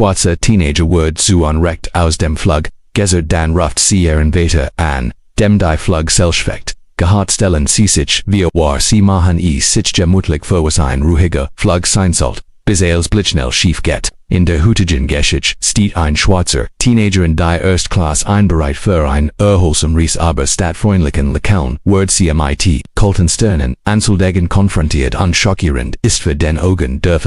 Schwarzer Teenager Word zu Unrecht aus dem Flug, gezerrt dann, ruft, ihren, Vater, an, dem die Flugzeug gehartstellen sich, wir war sie machen sich gemütlich für ein ruhiger Flug sein sollt, bis alles blitzschnell schief geht. In der heutigen Geschichte steht ein schwarzer Teenager in die Erstklasse bereit für ein erholsam Reis aber stadtfreundlichen Lokalen, wird sie mit kalten Sternen anzudecken konfrontiert und schockierend ist für den Augen der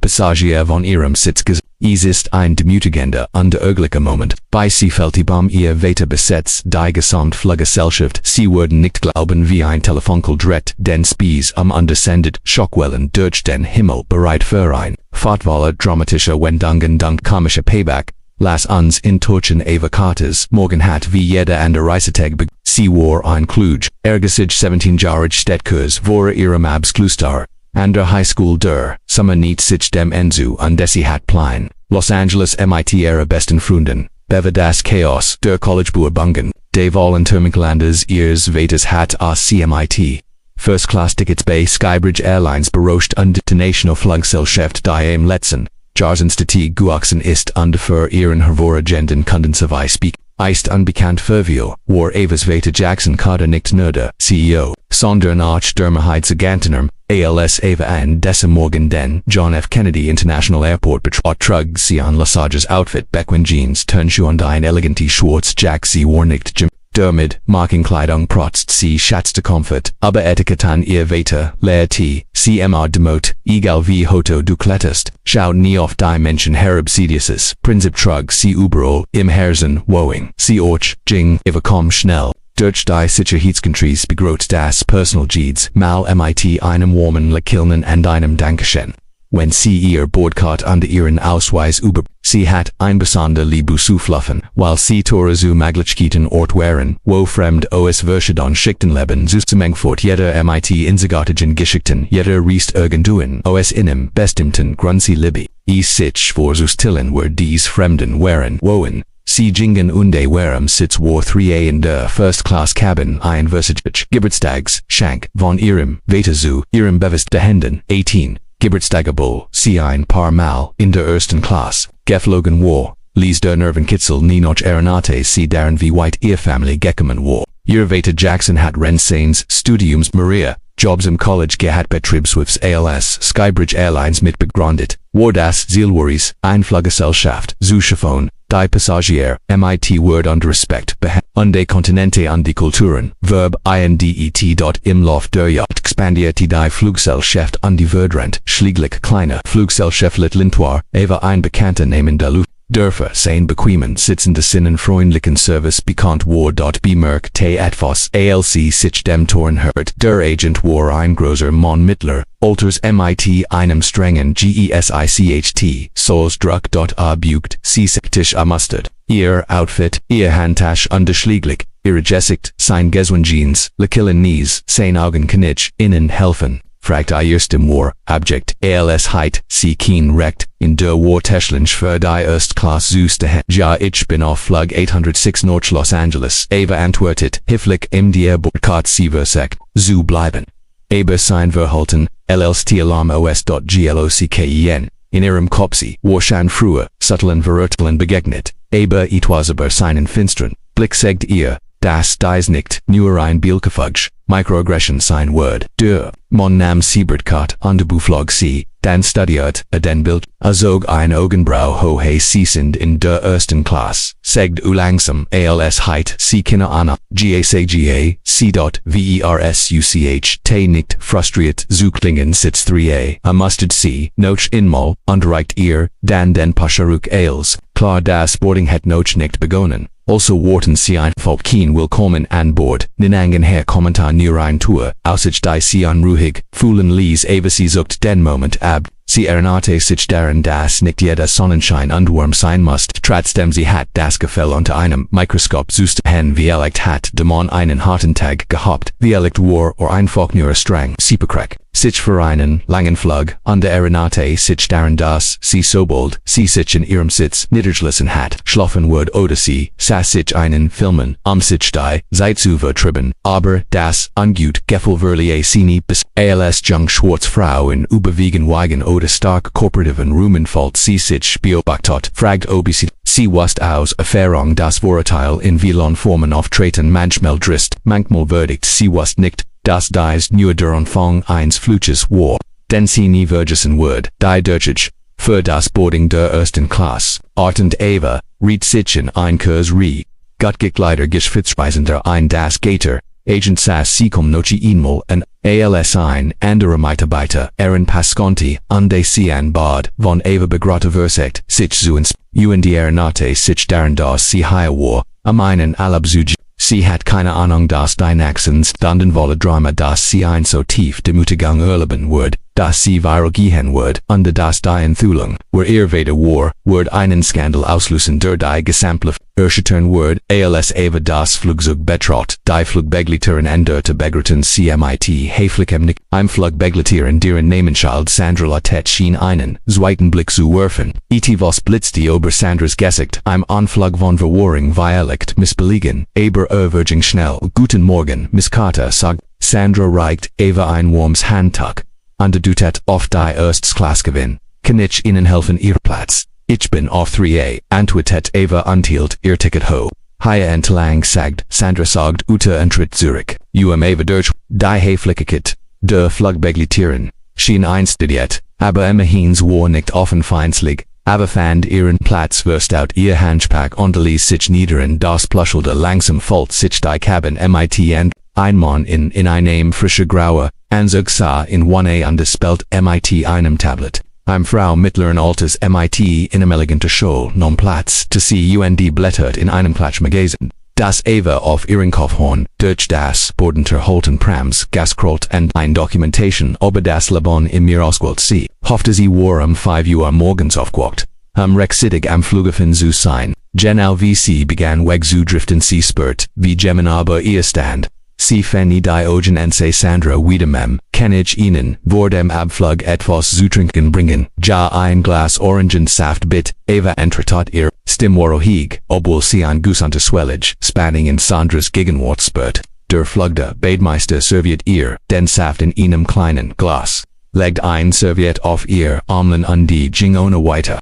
Passagier von ihrem Sitz gesetzt. Es ist ein demütigender und ärgerlicher Moment, bei sie fällt die ihr Vater besetzt, die Gesamtfluggesellschaft, sie würden nicht glauben wie ein Telefonkel dreht, den Spies undersendet, Schockwellen durch den Himmel bereit für ein Fatwaler dramatischer Wendungen dank komischer Payback. Lass uns in Turchen Avocates, morgen hat wie jeder andere Reisetag sie war ein Kluge, ergesig 17-jährig Städtkurs vor ihrem Abschlusstag. An der High School der Sommer nicht sich dem Enzu und sie hat Plein. Los Angeles mit ihrer besten Freundin, beva das Chaos der Collegebewerbungen, de Volunteerminklandes ihres Vaters hat aus CMIT. First-Class-Tickets bei Skybridge Airlines beroscht und die National Fluggesellschaft die am letzten Jahresstatistik gewachsen ist und für ihren hervorragenden Kundenservice speak. Ist unbekannt für viel, war Evas Vater Jackson Carter nicht nur der CEO, sondern auch der Mehrheitsagentner, als Eva an dessen Morgen den John F. Kennedy International Airport betrat, trug sie an Lasage's Outfit Beckwin Jeans, Turnschuhe und ein eleganti Schwarz Jack sie war nicht damit Markenkleidung protzt sie schätzte Comfort, aber Etikett an ihr Vater, lehrte sie demot, egal wie hoto du klettest, schaut nie auf die Menschen herab Sidiouses, Prinzip trug sie überall, im Herzen, woing, sie orch, jing, Eva komm schnell. Durch die Sicherheitskontrolle begrot das Personal Jeeds mal mit einem warmen Lächeln und einem Dankeschön. Wenn sie ihr Bordcard und ihren Ausweis über, sie hat ein besonder Liebe zu fluffen, weil sie Tore zu Möglichkeiten Ort waren, wo fremd os verschieden schickten Leben zusammengefort jeder mit inzigartigen Geschichten, jeder riest irgendwohin os inem bestimmten Grund sie Libby. Es sich vorzustellen wer dies Fremden waren, wohin. Sie gingen unde warem Sitz war 3a in der First-Class-Cabin ein Versichlich Geburtstags, Schank, von ihrem Vater zu ihrem bewusst Händen, 18. Geburtstagable, sie ein paar Mal in der ersten Klasse, geflogen war, ließ der Nervenkitzel nie noch Aeronate sie deren wie weit ihr Familie gekommen war. Ihr Vater Jackson hat Renseins Studiums Maria, Jobs im College gehat Betriebswirfs als Skybridge Airlines mit begründet, war das Zielwaris, ein Fluggesellschaft, zu schaffen, die Passagier, mit Word und Respekt und die Kontinente und die Kulturen, Verb indet. Im Lauf der Yacht expandierte die Fluggesellschaft und die Verdrent, schließlich kleine Fluggesellschaft Lintoire, Eva ein bekannter Name der Luft. Dörfer sein bequemen sitzende sinnenfreundlichen Service bekannt war dort bemerkt etwas alc sich dem Toren hört. Der Agent war ein großer Mann mittler Alters mit einem strengen Gesicht, Souls Druck dort abügt, sie skeptisch mustard. Ihr Outfit, ihr Handtasche und schließlich, ihre Gesicht, sein Geswin Jeans, Lakillen Knees, sein Augenknitsch, innen helfen. Fragt erstem war, abject, als heit, sie keen recht, in der war Teschlinch für die Erstklasse süßte ja ich bin auf Flug 806 Nord Los Angeles, Eva antwortet, hifflich im die Bordcard sie versekt, zu bleiben. Aber sein Verhalten, llst alarm os.glocken, in ihrem Kopf war schon früher, subtlen Verurteilen begegnet, aber etwas über seinen finstern Blick sagt ihr, das dies nicht nur ein Bielgefüge, Microaggression sein Word, der man nahm Siebert und beflog sie, dann studiert den Bild, azog ein Augenbrau hohe sie sind in der ersten Klasse, sagt langsam als heit, sie kinne Anna, GACGA, sie dot VERSUCH, te nicht frustriert zu klingen sitz 3a, mustard sie, noch inmal, und reicht ihr, dann den Pasharuk als, klar das Boarding hat noch nicht begonnen. Also warten sie einfach keen willkommen an Bord, ninangen her Kommentar nur ein Tour, aussich die sie unruhig, fühlen ließ Eva sie sucht den Moment ab, sie erinnerte sich daran dass nicht jeder Sonnenschein und warm sein musst, trotzdem sie hat das Gefühl unter einem Mikroskop zuzuhören wie hat, de man einen harten Tag gehabt, wie war or einfach nur streng, Sieperkreck. sich vereinen, Langenflug, unter Erinate, sich daran das, sie Sobold, sie sich in ihrem Sitz, niedergelassen hat, schlafen wird oder sie, sich einen filmen, sich die, Zeit zu vertrieben, aber das, ungut, Geffelverlie sie bis, als jung Schwarzfrau in überwiegen Wagen oder stark korporativen Rumenfalt sie sich beobachtet, fragt obc, sie was aus Erfahrung das Vorurteil in vielen Formen auftreten manchmal drist, manchmal verdict sie was nicht, das dies nur der Anfang eines Flugzeugs war, denn sie nie vergessen wird, die Deutschig, für das Boarding der ersten Klasse, Artend Eva, riet sich in ein Kurs re, Gutgekleider geschwitzweisender ein das Gator, Agent saß sie noche einmal an, als ein andere Mitarbeiter, Pasconti, unde sie an Bad, von Eva begrottet versekt, sich zu ins, die Erinate sich daran das sie hier war, einen Alabzuge. Sie hat keine Ahnung das Dynaxens Dandenwolle Drama das sie ein so tief Demutigung erleben wird, dass sie viral gehen wird, unter das die Enthüllung, wo ihr Vater war, wird einen Skandal auslösen der die gesamtlich erschüttern wird, als Eva das Flugzeug betrot, die Flugbegleiterin änderte begrüten CMIT Heflichemnik, ein Flugbegleiterin deren Namensschild Sandra Latet schien einen, zweiten Blick zu werfen, was blitzte über Sandras Gesicht, ein Anflug von Verwahrung Dialekt missbelegen, aber Verging schnell, guten Morgen, Miss Carter sagt, Sandra reicht Eva ein warmes Handtuch, und dutet auf die Erstklasse gewinn, kann ich Ihnen helfen Ihr Platz, ich bin auf 3a, antwortet Eva untielt ihr Ticket ho, Haya entlang sagt, Sandra sagt Antritt Zürich, Eva durch, die Heflichkeit, der Flugbegleiterin, schien einstudiert, aber immerhin war nicht offen feindlich, aber fand ihren Platz wirst out ihr Handpack und ließ sich niedern das pluschelte langsam fällt sich die Cabin mit and, ein Mann in einem frische graue, Anzug sah in 1a underspelt mit einem Tablet, eine Frau mittleren Alters mit in einem eleganten Schal nom Platz zu sie blättert in einem Klatschmagazin. Das Eva auf ihren Kopfhorn, durch das Bordenter Holten Prams, Gaskrot und ein Dokumentation über das Leben im Meer ausgewählt sie, hoffte sie war 5 Uhr morgens aufgewacht, rechtzeitig am Flughafen zu sein, genau wie sie begann weg zu driften sie spürt, wie Gemini aber ihr stand. Sie fanny die Augen und say Sandra wiederum, kann ich Ihnen, vor dem Abflug etwas zu trinken bringen, ja ein Glas Orangensaft bit, Eva entretat ihr, stimmwarohig, obwohl sie ein Gusante Swellage, spanning in Sandras Gegenwart spürt, der Flugde Bademeister serviert ihr, den Saft in einem kleinen Glas, legt ein Serviette auf ihr Armlen und die ging ohne weiter.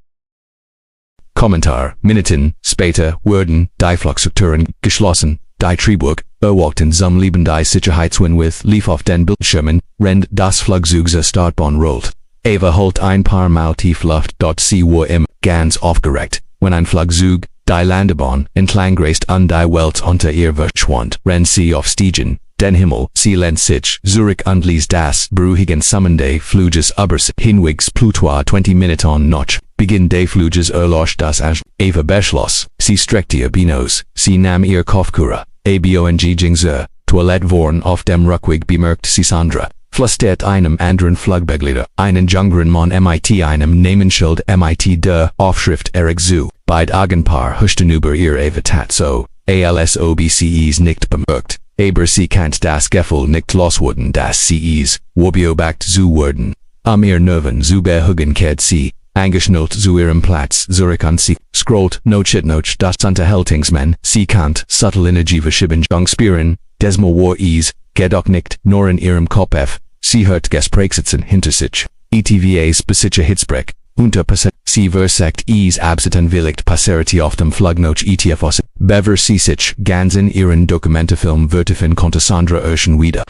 Kommentar, Minuten, später, wurden, die Flugstrukturen, geschlossen, die Triebwerk, erwalkten zum Leben die Sicherheitswinwith lief auf den Bildschirmen, rennt das Flugzeug zur Startbahn rollt. Eva holt ein paar Mal tief Luft, dort sie war im, ganz aufgeregt, wenn ein Flugzeug, die Landebahn, entlang gräst und die Welt unter ihr verschwand, rennt sie auf Stiegen, den Himmel, sie lehnt sich, Zurich und ließ das, beruhigen Summende Fluges übers, hinwegs Plutoir 20 Minuten noch, Beginn des Fluges erlosch das Ange, Eva beschloss, sie streckte ihr Binos, sie nahm ihr Kopfkura, abong ging zur Toilette vorn auf dem Rückweg bemerkt sie Sandra, flüstert einem anderen Flugbegleiter, einen jüngeren Mann mit einem Namensschild mit der Aufschrift Eric zu, beid Augenpaar huschten über ihr Eva tat so, als ob sie es nicht bemerkt, aber sie kannt das Gefühl nicht loswerden dass sie es, beobachtet zu werden, ihr Nerven zu behugen kehrt sie, angeschnallt zu ihrem Platz zurück und sie scrollt noch das Unterhaltungsman, sie kannt subtle Energie verschieben spüren, desmal war es, jedoch nicht nur in ihrem Kopf, sie hört Gesprächsitzen hinter sich, ETVAs besicher Hitzbrek, sie versekt es absitzen willigt passerity auf dem Flugnoch etfos, bever sie sich ganz in ihren Dokumentefilm Vertifin konnte Sandra erschen wieder.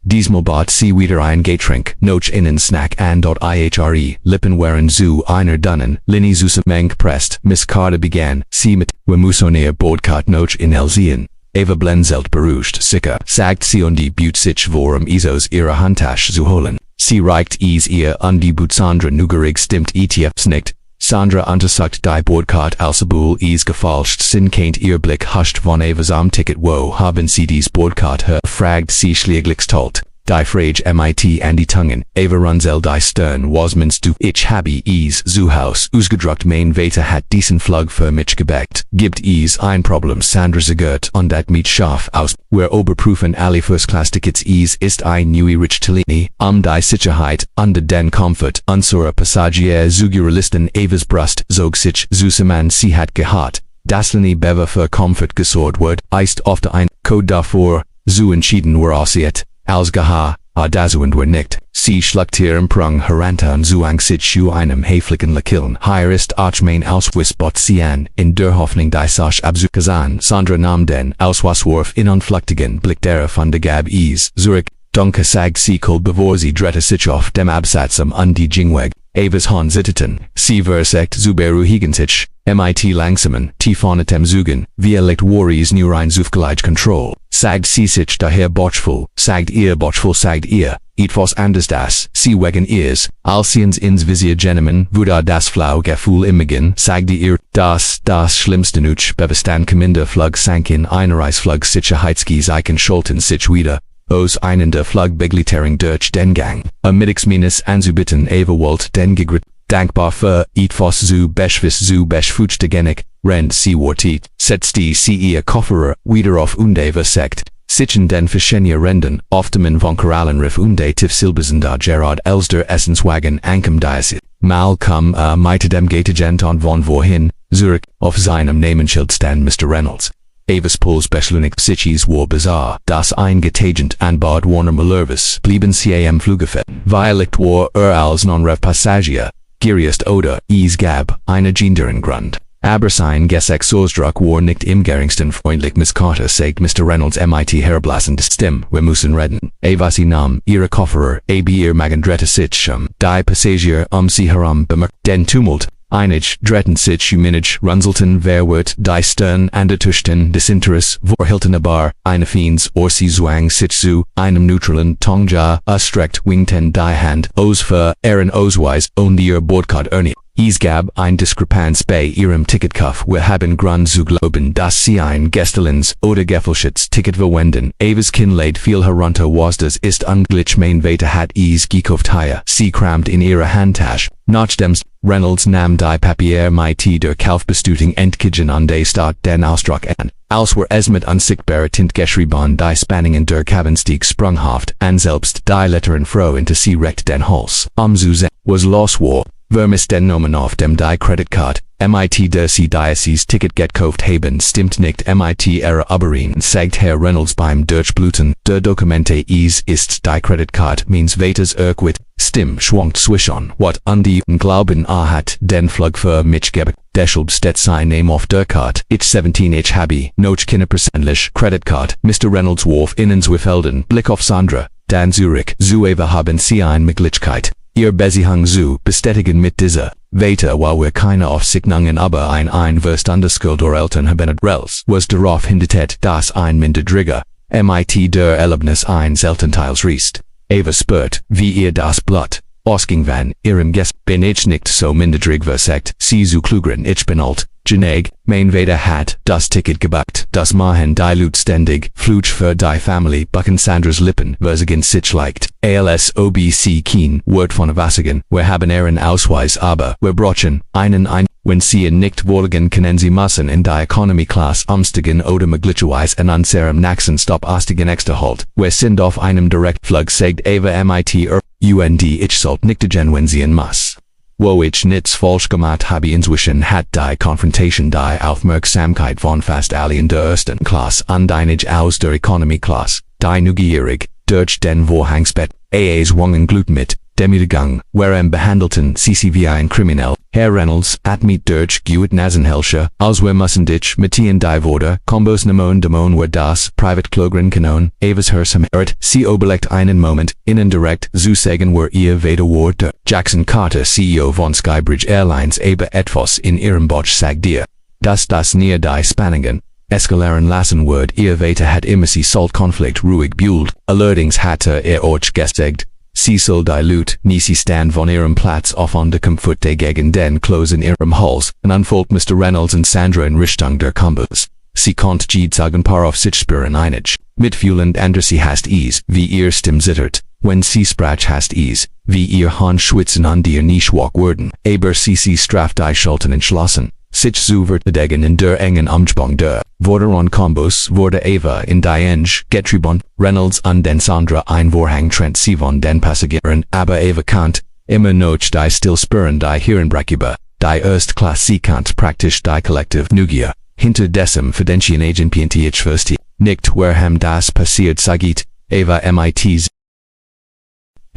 Diesmal bat sie wieder ein Getränk, noch einen Snack und ihre Lippen waren zu einer dünnen, Linie süße Menge presst, Miss Carter begann, sie mit, wir müssen ihr Boardcard noch in Elsien. Eva blenselt beruhigt, sicher, sagt sie und die Büt sich vor Isos ihre Handtasche zu holen. Sie reicht es ihr und die Büt Sandra nugerig stimmt etfs nicht. Sandra untersucht die Boardcard alsobul es gefalscht sind kennt ihr Blick huscht von Evas am Ticket wo haben sie dies Boardcard her fragt sie schläglichst holt. die Frage mit an die Tungen, Eva Runzel die Stern wasmens du ich habe es zu Haus ausgedruckt mein Vater hat diesen Flug für mich gebackt, gibt es ein Problem Sandra Zagert und dat mit scharf aus, wer Oberprüfen alle First Class Tickets ist ein neue Richtlinie, die Sicherheit, under den Comfort, unsere Passagier Zugurlisten Evas Brust, zog sich zusammen sie hat gehabt, dasline Bever für Comfort gesorgt wird, ist oft ein Code davor, zu entschieden war aussiet, als geha, dazuend war nicht, sie schluckt ihren Prung heranta und zuang sich einem heflichen Lakillen, hier ist Archmain Auswisbot Sian, in der Hoffnung die Sache abzukazan, Sandra nahm den Auswaswurf in unflüchtigen Blick derer von der Gab Zurich, Dunke sag sie kol bevor sie drette sich auf dem Absatzum an die Jingweg, Evas Han zitteten, sie versekt Zuberu Higensich, mit langsamen, tiefonetem Zugen, wie licht Warriors nur ein Zufgleich Control, sagt sie sich daher botchful, sagt ihr, etwas anders das, sie wegen ihrs, als sie ins Visier genommen, wurde das Flau Gefühl immerhin, sagte ihr, das schlimmste Nutsch, bebestand kommende Flug sank in Einreisflug Sicherheitsgies Eichen Schulten sich wieder, aus einen der Flugbegleiterung durch den Gang, mittagsminus anzubitten Eva Walt den gegrit, dankbar für etwas zu beschfutstegenig, rennt sie wortit, setzte sie ihr Kofferer wieder auf und Eva sagt, sichen den verschiedene Renden, oftemen von Korallenriff und tief silbersender Gerard Elster Essenswagen ankem diasit, mal mit dem Gategent und von wohin, Zurich, auf seinem Namensschild stand Mr. Reynolds. Evas Puls Beschleunigt Sichis war bizarre, das eingetagent an Bord Warner Malurvis blieben sie am Flugefett, Violicht war als non-rev Passagier, Geriest oder, gab, eine genderen Grund. Aber sein Gesexosdruck war nicht im geringsten freundlich Miss Carter sagt Mr. Reynolds mit herblassend Stimme, wir müssen reden. Eva sie nahm, ihre Kofferer, ihr Magendrette sich die Passagier sie herum bemerkt, den Tumult, einig, dretten sich minich, runselten, verwert, die Stern andertuschten, Desinteress, vorhilten aber, eine Fiends, sie zwang sich zu, einem neutralen, Tongja, streckt, wingten die Hand, für, Osweiss, und ihr Bordcard Ernie. Es gab ein Diskrepanz bei ihrem Ticketkauf, wir haben Grund zu glauben, dass sie ein Gestelins oder Gefälschtes Ticket verwenden. Evas Kinleid viel herunter was das ist unglitch mein Vater hat gekauft hier. Sie kramt in ihre Handtasche. Nachdems, Reynolds nahm die Papier mit der Kaufbestätigung entgegen an der Stadt den Ausdruck an. Als wir es mit unsichtbarer Tint geschrieben die Spanningen der Kabinstieg sprunghaft an selbst die Letteren froh into sie recht den Hals. Zu sehen, was los war. Vermis den Nomen auf dem die Creditcard, mit der sie Diocese Ticket gekauft haben stimmt nicht mit ihrer Aberin, sagt Herr Reynolds beim Durchbluten, der Dokumente ist die Creditcard means Vaters Urquit, Stimm schwankt zwischen, what an die Glauben hat den Flug für mich gebe, deshalb steht sein Name auf der Card, ich 17 ich habe, noch keine persönlich Creditcard, Mr. Reynolds warf innen Zweifelden, Blick auf Sandra, dann Zurich, zu Eva haben sie ein Möglichkeit. Ihr Besihang zu bestätigen mit dieser, Vater weil wir keine Aufsignungen aber ein Verstanderskult oder Eltern haben Rels, was darauf hindetet, dass ein Minderdrigger, mit der Erlebnis ein Seltenteils riest. Eva spürt, wie ihr das Blatt, ausging van, ihrem Gest, bin ich nicht so minderdrig versekt, sie zu klugren ich bin alt, Geneg, mein Vater hat das Ticket gebackt, das machen die Lut ständig, Flutsch für die Family, bucken Sandras Lippen, versigen sich leicht, ALSOBC keen, Word von Wassigen, wir haben ihren Ausweis aber, wir brochen, einen wenn sie nicht wollen können sie müssen in die Economy Class umsteigen oder möglicherweise in unserem nächsten Stop aussteigen extra Halt, wir sind auf einem Direktflug sagt Eva mit und ich sollt nicht genuin sehen muss. Wo ich nichts falsch gemacht habe inzwischen hat die Konfrontation die Aufmerksamkeit von fast alle in der ersten Klasse andeinig aus der Economy Class, die neugierig, durch den Vorhangsbett, zwungen Glut mit, Demütigung, wherein behandelten sie wie ein Kriminell, Herr Reynolds, mit durch Gewit Nasenhelsche, als wir müssen dich mit die Worte, Kombos Demon wir das, Private Klogren Kanon, Evas Hersam sie oberlegt einen Moment, innen direkt, zu sagen wir ihr Vater war Jackson Carter CEO von Skybridge Airlines etwas in ihrem Botsch sagt dir, dass das näher die Spanningen, eskalaren lassen wird ihr Vater hat immer sie Salt Konflikt ruhig buhlt, allerdings hatte euch gesagt, sie soll die Lut, nie sie stand von ihrem Platz auf an der Komforte gegen den Klos in ihrem Hals, und anfolgt Mr. Reynolds und Sandra in Richtung der Kombos. Sie konnt jed sagen paar auf sich spüren einig. Mitfühlend anders sie hast is, wie ihr Stimm zittert, wenn sie sprach hast is, wie ihr Hand schwitzen an dir Nischwalk worden, aber sie straff die Schultern entschlossen. Sich zu verteidigen in der engen Umgebung der Vorderon Kombos wurde Eva in die Enge getrieben, Reynolds an den Sandra ein Vorhang trennt sie von den Passagieren, aber Eva kannt immer noch die still spüren die Hirnbrechüber, die Erstklasse sie kannt praktisch die Kollektiv Nugia, hinter dessen Verdentien Agent ich verstehe, nicht warham das passiert sagit, Eva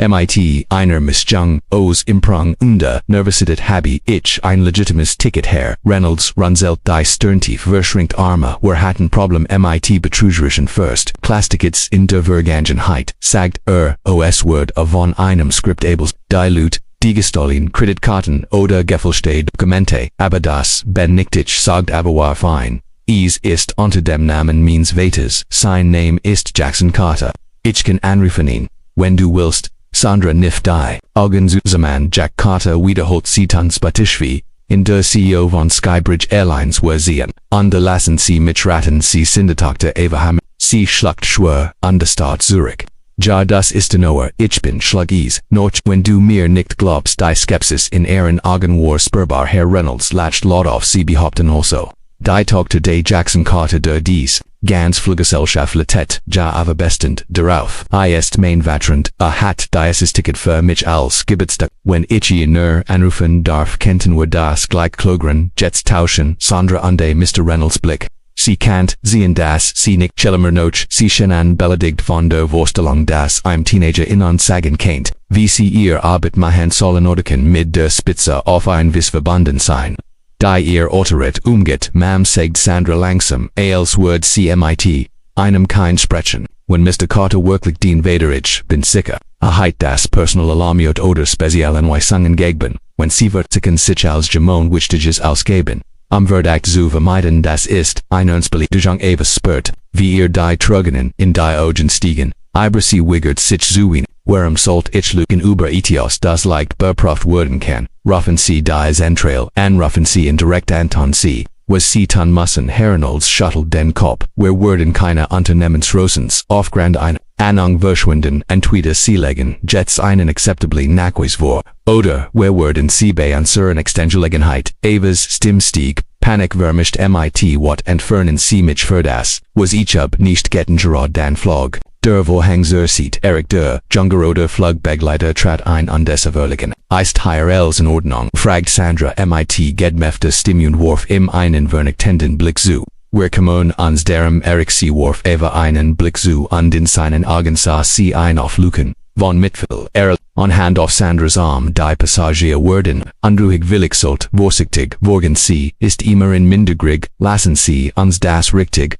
MIT, einer Missjung, aus Imprung und Nervosität habe ich ein legitimes Ticket her. Reynolds runzelt die Sterntief verschränkt Arme, hatten Problem MIT betrügerischen First Class-Tickets in der Vergangenheit, sagt OS Word von einem Scriptables, Dilute, die gestohlen Kreditkarten oder gefälschte Dokumente, aber das bin nicht ich sagt aber war fein. Es ist unter dem Namen meines Vaters, sein Name ist Jackson Carter. Ich kann anrufen ihn, wenn du willst. Sandra Nif die, Augen zusammen Jack Carter wiederholt sie tanzbatischwie, in der CEO von Skybridge Airlines war sehen, lassen sie mich raten sie Tochter Eva Hammer, sie schluckt Schwur, an der Stadt Zurich. Ja das ist nur, ich bin schlagis, noch wenn du mir nicht glaubst die Skepsis in ihren Augen war spürbar Herr Reynolds lacht laut auf sie behaupten also. Die Tochter de Jackson Carter der dies, ganz Fluggesellschaft lettet, ja aber bestend, darauf, ist mein Vatrand, hat dieses Ticket für mich als Geburtstag, wenn ich ihn anrufen darf kennten wir das gleich klogren, Jets tauschen, Sandra und Mr. Reynolds Blick. Sie kannt, sehen das, sie nicht Chelmer noch, sie schenan beleidigt von der Vorstellung das ein Teenager in uns sagen kennt, wie sie ihr Arbeit machen sollen oder kann mit der Spitze auf ein Wiss verbunden sein. Die ihr Otterit umgeht, sagt Sandra langsam, als word CMIT, einem kein Sprechen, when Mr. Carter wirklich den Vader ich bin sicher, heit das Personal Alarmiert oder speziellen Weisungen gegen, wenn sie vertiken sich als Jamon wichtiges ausgeben. Verdacht zu vermeiden das ist, ein Ernstbelichtung Eva spürt, wie ihr die Trugenen in die Augen stiegen, aber sie wiggert sich zu ihn, warum sollt ich luken über Etios das leicht beproft werden kann, rufen sie die Zentrail, anrufen sie in direkt Anton sie, was sie tun müssen Reynolds shuttelt den Kopf, werden keine Unternehmensrosens aufgrund einer Anung verschwinden, entweder sie legen Jets einen acceptably Nachweis vor, oder werden sie bei unserer Extengelegenheit, Evas Stimm stieg, Panik vermischt MIT wat entfernen sie mich für das, was ich nicht getten gerad dan flog. Der Vorhang sieht Eric der Jungeroder Flugbegleiter trat ein an dessa Verligen. Ist HRLs in Ordnung, fragt Sandra MIT gedmefte Stimmundwurf im einen vernichtenden Blick zu. Wir kommen ans derem Eric sie warf Eva einen Blick zu und in seinen Augen sah sie ein aufluken. Von Mitfühl, anhand auf Sandras Arm die Passagier werden, andruhig willig sollt, vorsichtig, worgen sie, ist immer in mindergrig, lassen sie uns das richtig,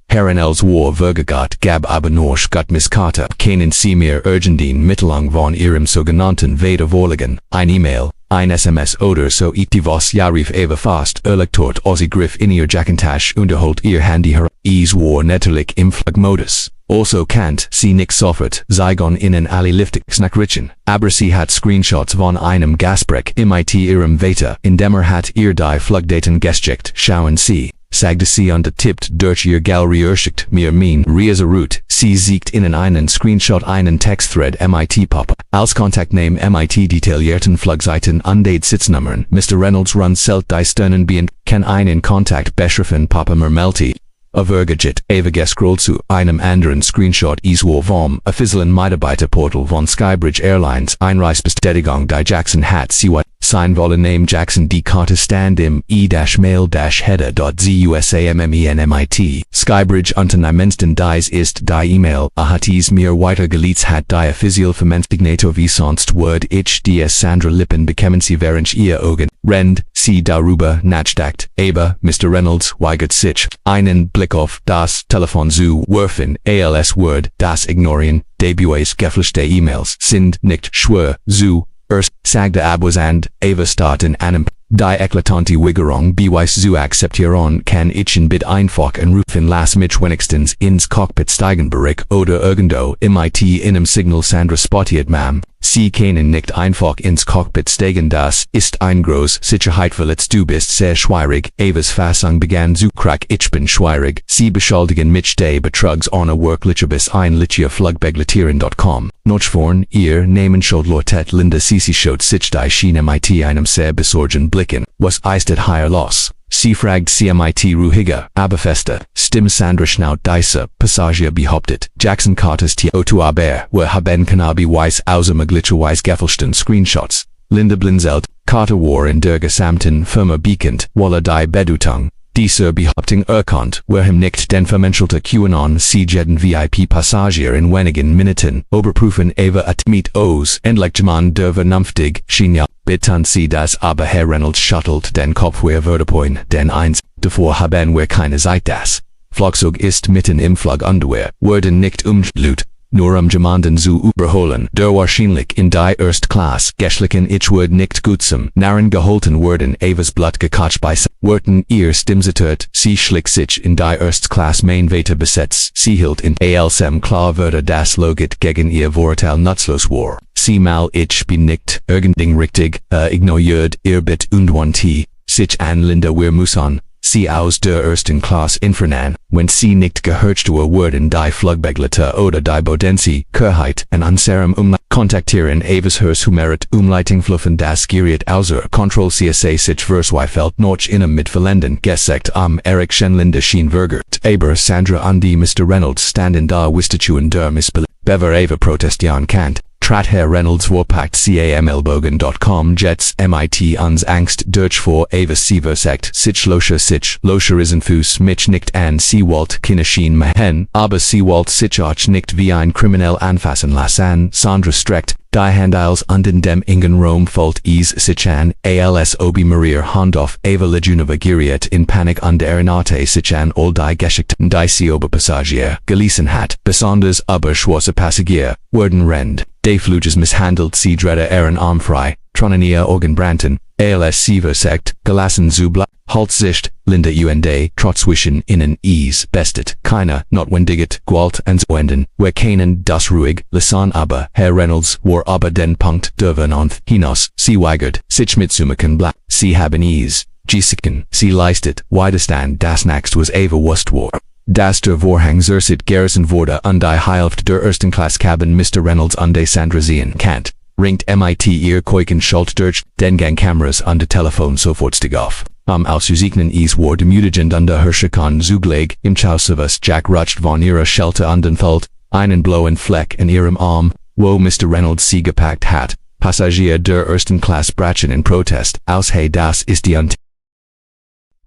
Herren els war vergegat gab aber nur Miss Carter, kennen sie mir urgenden Mittelung von ihrem sogenannten Vader vorlegen, ein E-Mail, ein SMS oder so etwas ja rief Eva fast, erlechtort sie griff in ihr Jackentasche unterholt ihr Handy her, es war natürlich im Flugmodus. Also kannt sie nicht sofort, Saigon innen alle Liftigs nachrichten, aber sie hat Screenshots von einem Gasbreak MIT ihrem Vater, indem hat ihr die Flugdaten geschickt, schauen sie. Sagte sie und tippt durch ihr Gallery erschickt mir mein Reserut, sie siegt in einen Screenshot einen Textthread MIT Papa, als Kontaktname MIT detaillierten Flugseiten und Sitznummern, Mr. Reynolds runzelt die Sternenbein, kann einen Kontakt beschrieben Papa Mermelti. Vergejit, Eva gescrollt zu einem anderen Screenshot es war vom offiziellen Mitarbeiterportal von Skybridge Airlines Einreisbestätigung die Jackson hat sie wat sein wollen name Jackson die Karte stand im e-mail-header.zusammenmit. Skybridge Unternehmensden dies ist die E-Mail, hat es mir weitergeleitet hat die offiziell vermenstignator wie sonst word ich die Sandra Lippen bekämen sie während ihr Augen, rennt, sie darüber nachdenkt, aber Mr. Reynolds weigert sich, einen Blick auf das Telefon zu werfen, als Word, das ignorieren, debuts gefälschte E-Mails sind nicht schwer zu sagte abwesend, Eva staat in einem, die eklatante Wiggerung beweis zu akzeptieren kann ich bit einfach anrufen lass mich wenigstens ins Cockpit steigen Bericht oder irgendwo MIT in einem Signal Sandra spottiert Ma'am. Sie können nicht einfach ins Cockpit steigen, das ist ein groß Sicherheitsverletz, du bist sehr schwierig. Evas Fassung begann zu krack, ich bin schwierig. Sie beschuldigen mich des Betrugs ohne wirklicher bis ein licher Flugbegleiterin.com. Notchvorn, ihr Namen schuld Lortet Linda Sisi schaut sich die Schiene mit einem sehr besorgten Blicken. Was ist et hier los? Sie fragt CMIT ruhiger, aber fester, Stimme Sandra schnaut diese Passagier behauptet. Jackson Carter's T.O.2 aber, wir haben Kanabi Weiss außer möglicherweise gefälschten Screenshots. Linda blinzelt, Carter war in der gesamten Firma bekannt, walla die Bedeutung dieser Behauptung erkannt, wir nicht den vermenschelte QAnon sie jeden VIP-Passagier in wenigen Minuten überprüfen Eva at mit os endlich man der vernünftig schien ja. Bitte Sie das aber Herr Reynolds schuttelt den Kopf, wir Verdepoin, denn eins, davor haben wir keine Zeit, das Flugzeug ist mitten im Flugunterwehr, werden nicht umgelut, nur jemanden zu überholen, der wahrscheinlich in die Erst Class geschlichen ich wird nicht gut zum Narren geholten werden, Evas Blut gekatscht bei Wurten ihr Stimmzetert, sie schlick sich in die Erst Class Main weiter besetzt, sie hielt in ALSM klar würde das Logit gegen ihr Vorteil nutzlos war. Sie mal ich bin nicht irgending richtig, ignoriert ihr Bit und sich an Linda wir müssen, sie aus der ersten Klasse infernan, wenn sie nicht gehört werden die Flugbegleiter oder die Bodensi, Kerheit, an unserem kontaktieren Evas Hers Humerit Umleitung fluffen das Geriet außer Control CSA sich versweifelt noch in einem mitverlenden Gesekt am Erikchen Linda schien vergert, aber Sandra und die Mr. Reynolds standen da wistatuen der Missbel, bever Eva protestieren kant. Trat Herr Reynolds warpakt camlbogen.com jets mit uns Angst durch vor Eva Siva sect sich loscher isen Fuß mich nicht an sie wollt Kinneschien mehen, aber sie wollt sich auch nicht wie ein Kriminell anfassen lassen, Sandra streckt die Handels und dem ingen Rom folgt sich an, als obi Maria Hand auf Eva Legionova geriet in Panik und Erinate sich an all die geschickten die sie Passagier gelesen hat, besonders aber schwarze Passagier, werden rend. De Fluges misshandelt sie drette ihren Arm frei, Tronania Organbranten, als Siva sect, gelassen Zubla, Haltsicht, Linda und Trotzwischen innen bestet, keiner, notwendiget, Gwalt und Wenden, wir kennen das ruhig, Lisan aber, Herr Reynolds, war aber den Punkt, der Vernunft, hinaus, sie weigert, sich mitzumachen bla, sie haben Gesiken, sie leistet, Widerstand das nächst was Eva wust war. Das der Vorhang zersit garrison wurde und die Hälfte der ersten Class Cabin Mr. Reynolds und Sandra sehen kant, ringt mit ihr Keuken schult durch den Gangkameras und Telefon sofortig auf. Auszusiegnen war demütigend und der Hirschikon zugleich im Chausavus Jack rutscht von ihrer Schelte und entfällt, einen blauen Fleck in ihrem Arm, wo Mr. Reynolds sie gepackt hat, Passagier der ersten Class brachen in Protest, aus hey das ist die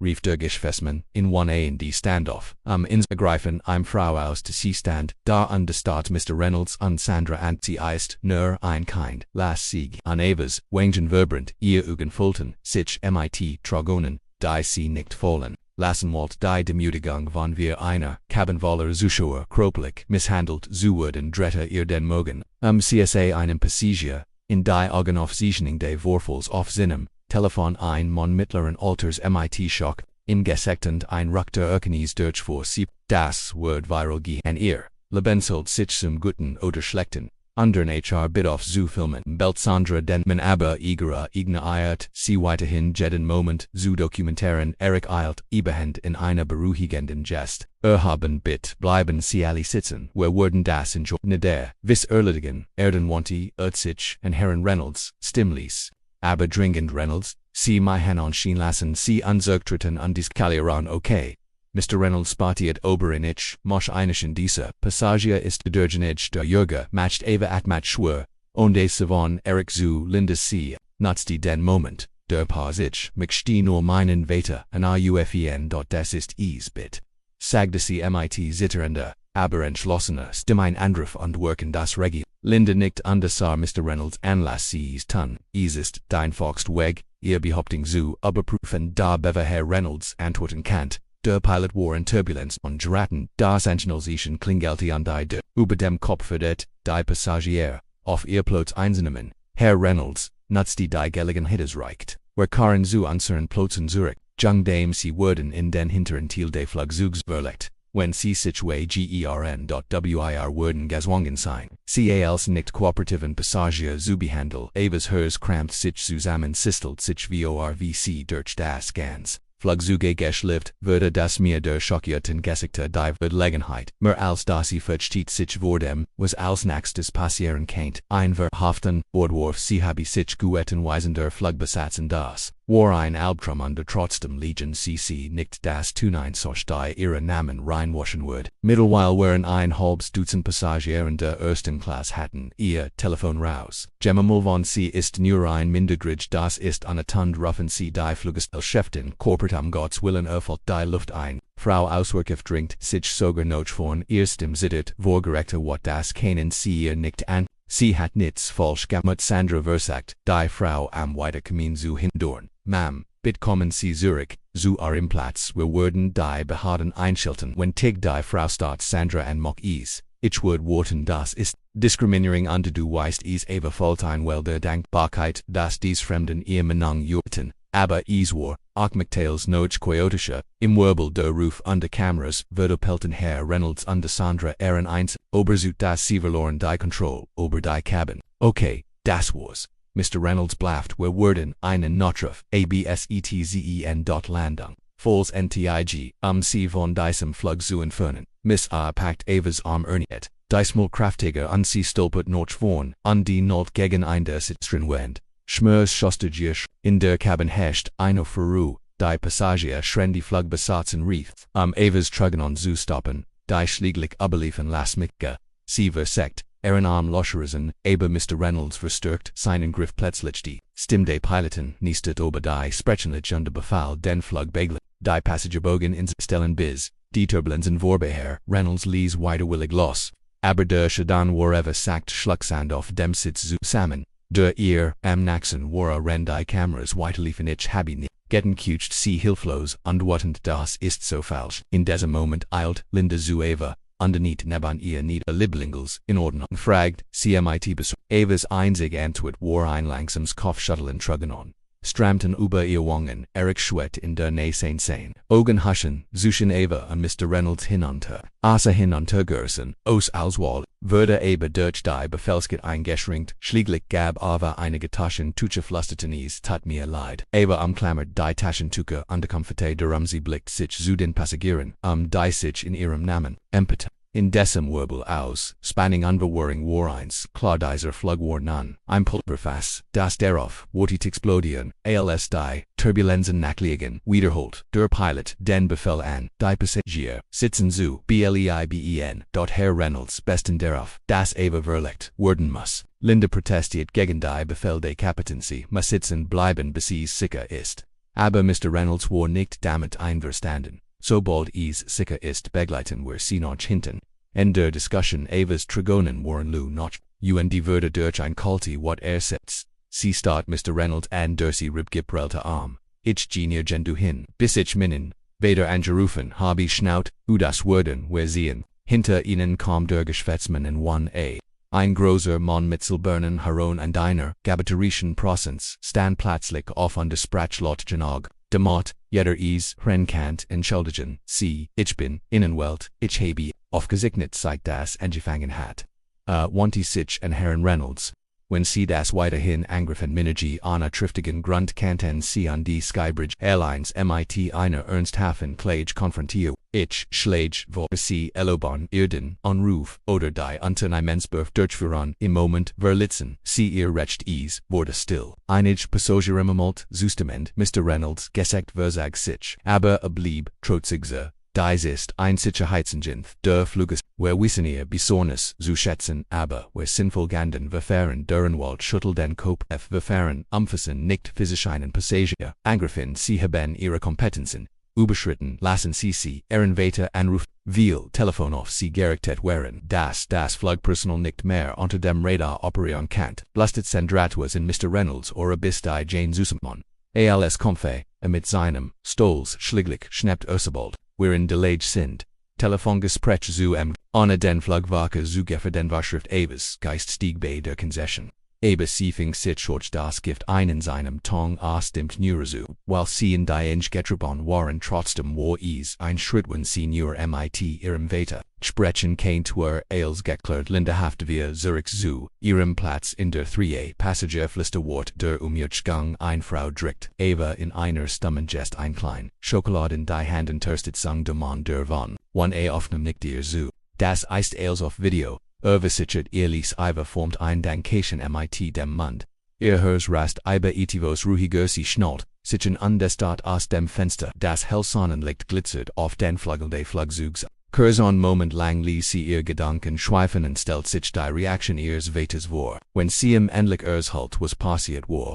rief der Geschwätzmann in 1A in die Standoff, ins Begreifen einem Frau aus der Sie stand, da an der Start Mr. Reynolds und Sandra und sie ist nur ein Kind, las Sieg an Evas, Wangen vibrant, ihr Augen füllten, sich mit Trogonen, die sie nicht fallen, lassen wollt die Demütigung von wir einer, Cabinvoller Zuschauer, kropelig, misshandelt zu werden drette ihr den Morgen, CSA einem Passagier, in die Augenaufzeichnung des Vorfalls auf Sinem, Telefon ein Mon mittleren Alters mit-Schock, im Gesektend ein Rückter Erkennis durch vor sie, das Word viral gehen ihr, Lebenselt sich zum Guten oder Schlechten, anderen HR bit auf zu filmen, belt Sandra den man aber ignoriert, sie weiterhin jeden Moment zu dokumentieren, Eric eilt, überhand in einer beruhigenden Gest, haben bit, bleiben sie alle sitzen, wir würden das enjoyen der, vis erledigen, wanti, sich, und Herrn Reynolds, stimmlich. Aber dringend Reynolds, sie mich schien lassen sie unzertreten und diskalieren okay. Mr. Reynolds spottiert oberen ich, mosch einischen dieser Passagier ist gedurgenich der Jürger matcht Eva at schwur, und savon Eric zu Linda sie, nutzte den Moment, der Passage, mich steh nur meinen Vater, an RUFEN. Das ist bit. Sagte sie mit zitternder, aber entschlossener Stimme Angriff und worken das Regi. Linda nickt und sah Mr. Reynolds anlass sie's tun, ist dein Foxt weg, ihr Behauptung zu überprüfen da bever Herr Reynolds antworten kannt, der Pilot war in Turbulenz und geraten, das Anschnellzeichen klingelte an die über dem Kopf verdet, die Passagier, auf ihr Platz einzunehmen, Herr Reynolds, nutzte die Gelegenheit reicht, wir kamen zu unseren Plätzen zurück, jung dem sie wurden in den hinteren Teil des Flugzeugs verlegt. When sie sich way gern.wir worden gezwungen sein. Sie als nicht kooperativen Passagier zu behandeln. Evas hers cramped sich zusammensistelt sich vorvc durch das Gans. Flugzeuge geschlift, würde das mir der schockierten Gesichter die Verlegenheit, mehr als das sie versteht sich vor dem, was als nächstes passieren kennt, einverhaften, Bordwurf sie habe sich gueten weisender Flugbesatzen das, war ein Albtraum under trotzdem Legion cc nicht das Tunein soch die ihren Namen reinwaschen wird. Mittelweil waren ein halbes Dutzend Passagieren der ersten Klasse hatten ihr Telefon raus. Gemmal von sie ist nur ein Mindergrad, das ist eine Tund rufen sie die Fluggesellschaften corporate am Gottes Willen erfolgt die Luft ein. Frau Auswirkhaft dringt sich sogar noch von erstem zittert vorgerechte wat das kennen sie ihr nicht an. Sie hat nichts falsch gemacht. Sandra versagt, die Frau am Weiterkommen zu hindurn. Ma'am, bitte kommen Sie zurück, zu Ihrem Platz. Wir werden die Behörden einschalten. Wenn Tig die Frau starrt Sandra an mock is. Ich würde warten, das ist Diskriminierung unter du weißt is Eva Foltein well der Dankbarkeit, dass dies Fremden ihr Menang jurten. Aber is war, auch McTails noch quotischer, im Wirbel der Ruf under Cameras, würde pelten Herr Reynolds under Sandra Ehren eins, obersut das sie verloren die Control, ober die Cabin. Okay, das war's. Mr. Reynolds blaft, wir werden einen Notruf, absetzen. Landung. Falls ntig, sie von diesem Flug zu entfernen. Miss A packt Evas Arm erniet. Diesmal kraftiger sie stolpert noch vorn, die Not gegen ein der Sitzrin wend. Schmers schostergisch, in der Cabin herrscht eine Verruh, die Passagier schreien die Flugbesatzen rief, Evas Trugen zu stoppen, die schlieglich überliefen las mitge, sie versekt, am Loscherizen, aber Mr. Reynolds verstärkt seinen Griff plötzlich die Stimme des Piloten, niestet ober die Sprechenlich unter Befehl den Flugbegler, die Passagierbogen ins Stellen bis, die Turbulenzen vorbeher, Reynolds ließ widerwillig los, aber der Schaden war sagt Schlucksand auf dem Sitz zusammen. Der am Naxen war die Kameras weiterliefen ich habe nicht getenkucht sie hilflos unwatend das ist so falsch. In diesem Moment eilt Linda zu Eva, underneath neben ihr nieder Lieblingels in Ordnung fragt, CMIT besucht. Evas einzige Antwort war ein langsames Kopfschütteln trugen Strammten über ihr Wangen, Eric Schwett in der Nähe sein. Augen huschen, zwischen Eva und Mr. Reynolds hinunter. Hinunter gersen, aus Auswahl, würde Eva durch die Befehlskit eingeschränkt, schlieglich gab aber einige Taschentücher flüsterten es tat mir leid. Eva umklammert die Taschentücher underkomfete darum sie blickt sich zu den Passagieren, die sich in ihrem Namen, empathen. In diesem Wirbel aus, spanning unverwirring war eins, klar dieser Flug war nun, ein Pulverfass, das darauf, wartet explodieren, als die Turbulenzen nachliegen, wiederholt, der Pilot, den Befehl an, die Passagier, sitzen zu, bleiben, Herr Reynolds, besten darauf, dass Eva verlegt, werden muss. Linda protestiert gegen die Befehl der Kapitancy, muss sitzen bleiben bis sie sicher ist. Aber Mr. Reynolds war nicht damit einverstanden. Sobald es sicher ist begleiten wir sie noch hinten. In der Diskussion Evas Trigonen waren noch, würde durch ein kalte wat sitzt. Sie starrt Mr. Reynolds an der sie ribgeprellte Arm. Ich genier gendu hin, bis ich minnen, weder angerufen habe schnaut, das werden wir sehen. Hinter ihnen kam der Geschwätzmann in 1a. Ein großer Mann mit silbernen Haaren und einer gabaterischen Prosens stand plötzlich auf an der Sprachlotgen og. Demot, jeder is, Renkant, entschuldigen, sie, ich bin, Innenwelt, ich habe, aufgesegnet seit das angefangen hat. Wanti sich an Herrn Reynolds. Wenn sie das weiterhin angriffen Minergie Anna triftigen Grund kannten sie an die Skybridge Airlines MIT einer ernsthaften Klage konfrontiert. Ich schlage vor sie Elobahn Irden on Ruf oder die Unternehmensberuf durchführen im Moment verlitzen. Sie ihr recht is, wurde still. Einige Passagiere malt, zustimmt Mr. Reynolds gesagt versag sich, aber blieb, trotzig dies ist ein Sicherheitsengine der Fluges, wir wissen ihr besonders zu schätzen, aber wir sinnvoll ganden Verfahren Dürrenwald schüttelt den Kopf Verfahren umfassen nicht physischen Passagier, angriffen sie haben ihre Kompetenzen, überschritten lassen sie ihren Vater anrufen, weil Telefon auf sie gerichtet waren, dass das Flugpersonal nicht mehr unter dem Radar operieren kann, blastet Sandratuas in Mr. Reynolds oder bis die Jane Zusammann. Als Comfe, mit seinem Stolz schlieglich schnappt Ursabald. Wherein delayed sind. Telefongespräch zu ohne den Flugwache zu den Warschrift Evas Geist stieg bei der Konzession. Aber siefing sich das Gift ein in seinem Tong stimmt nur so, while sie in die Getribon waren trotzdem war ein Schritt wenn sie nur mit ihrem Vater sprechen kein Tour als geklärt Lindehaft via Zurich Zoo, ihrem Platz in der 3a Passagerfliste Wort der Umjurtgang ein Frau drikt, Eva in einer Stummen Jest ein klein, Schokolade in die Handen törstet sang de man der von, 1a offenem Nick dir Zoo, das ist als auf Video. Sichert ehrlich Iva formt ein Dankation mit dem Mund. Hers rast Iba etivos ruhigersi schnallt, sichen undestat aus dem Fenster. Das Hellsonnenlicht glitzert auf den Flügel des Flugzeugs. Kurz Moment lang ließ sie ihr Gedanken schweifen und stellt sich die Reaktion ihres Vaters vor, wenn sie endlich halt was passiert war.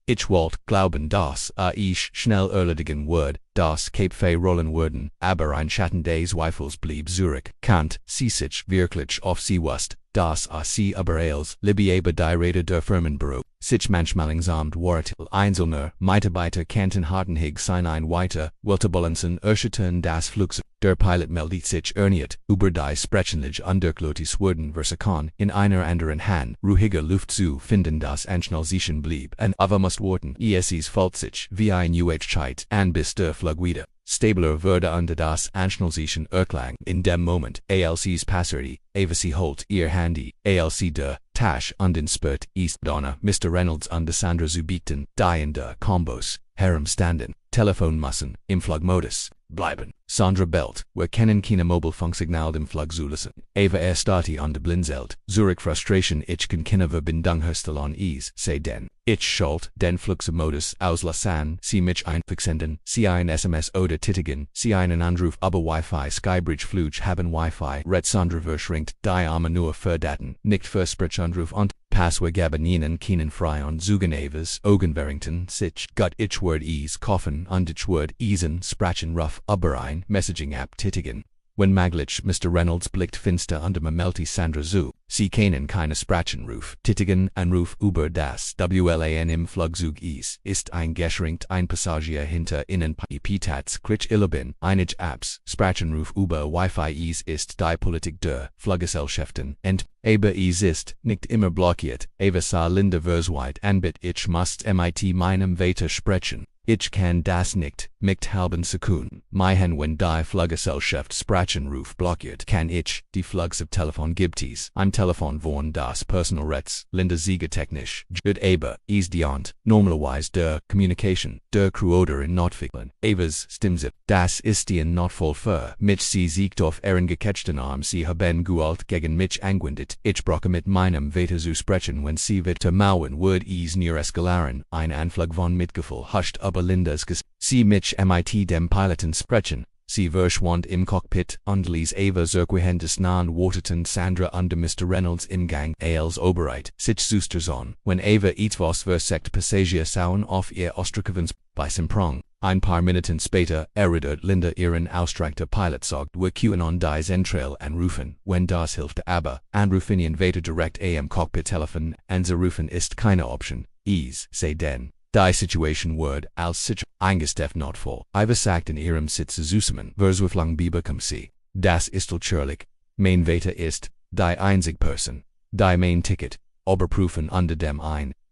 Ich wollte glauben, dass ich schnell erledigen würde, das Cape Fay rollen würden, aber ein Schatten des Zweifels blieb Zurich. Kant, sie sich wirklich auf sie wusst, dass sie aber als Libby die Räder der Firmenbüro, sich manchmal examt wart, einzelner Mitarbeiter kannten hartenhig sein ein weiter, wollte balancen erschüttern das Flugzeug. Der Pilot meldet sich erniert, über die Sprechenlich underklotis wurden versakan, in einer anderen Hand, ruhiger Luft zu finden das Anschnallsichen blieb, und aber must warten, es fällt sich, wie ein Zeit, an bis der Flug wieder. Stabler wurde unter das Anschnallsichen erklang, in dem Moment, ALCs passerte, Ava sie holt ihr Handy, ALC der Tasch und den Spurt, ist Donna, Mr. Reynolds und Sandra Zubieten, die in der Kombos, herumstanden, Telefonmussen, im Flugmodus, bleiben. Sandra bellt, wir kennen keine Mobilfunksignal dem Flug zulassen. Ava stati on de blinzelt, Zurich frustration ich kann keine Verbindung herstellen sei denn. Ich schalt den Flugmodus auslassen, sie mich einfixenden, sie ein SMS oder titigen, sie einen Anruf über Wi-Fi Skybridge Flug haben Wi-Fi, red Sandra verschrinkt, die Arme nur für Daten, nicht für Sprachanruf und Passwort geben ihnen keinen frei und zugen Avas, Ogenverrington, sich, gut ich word kaufen und ich word sprachen rough, aber ein Messaging-App titigen. Wenn maglich Mr. Reynolds blickt finster unter Melty Sandra zu, sie kennen keine Sprachenruf, titigen Anruf über das WLAN im Flugzeug ist ein geschrinkt ein Passagier hinter ihnen Pitats Kritsch Illabin, einige Apps, Sprachenruf über Wi-Fi ist die Politik der Fluggesellschaften, aber ist nicht immer blockiert, Ava sah Linda versweit anbit ich must mit meinem Vater sprechen. Ich kann das nicht, mit halben Sekunden. Meihen wenn die Fluggesellschaft Sprachenruf blockiert, kann ich, die Flugzeugtelefon gibt es, am Telefon von das Personalretz, Linda Siegertechnisch, jud aber, diont, normalerweise der Communication, der Crew oder in Notfiglen, Avas, Stimzip, das ist ihnen not voll für, mich sie siegt auf ihren geketchten Arm sie haben gealt gegen mich angewendet, ich brauche mit meinem Vater zu sprechen wenn sie wird mauen wird nur escalaren, ein Anflug von Mitgefühl huscht aber Lindas sie mich mit dem Piloten sprechen, sie verschwand im Cockpit und ließ Ava zurückgehen des nahen warteten Sandra und Mr. Reynolds im Gang als Obereit, sich Susterzon, wenn Ava etwas versekt Passagier sauen auf ihr Ostrikowens bei Simprong. Ein paar Minuten später erridert Linda ihren ausstreckter Pilot sagt wir können on die Zentrale anrufen, wenn das hilft aber, anrufen ihn weiter direkt am Cockpit-Telefon, anzurufen ist keine Option, sei denn. Die Situation wird als sich eingesteft not voll. Iva sagt in ihrem Sitz zusammen, verswiflang bebekommen sie. Das ist natürlich. Mein Vater ist, die einzige Person, die mein Ticket, überprüfen unter dem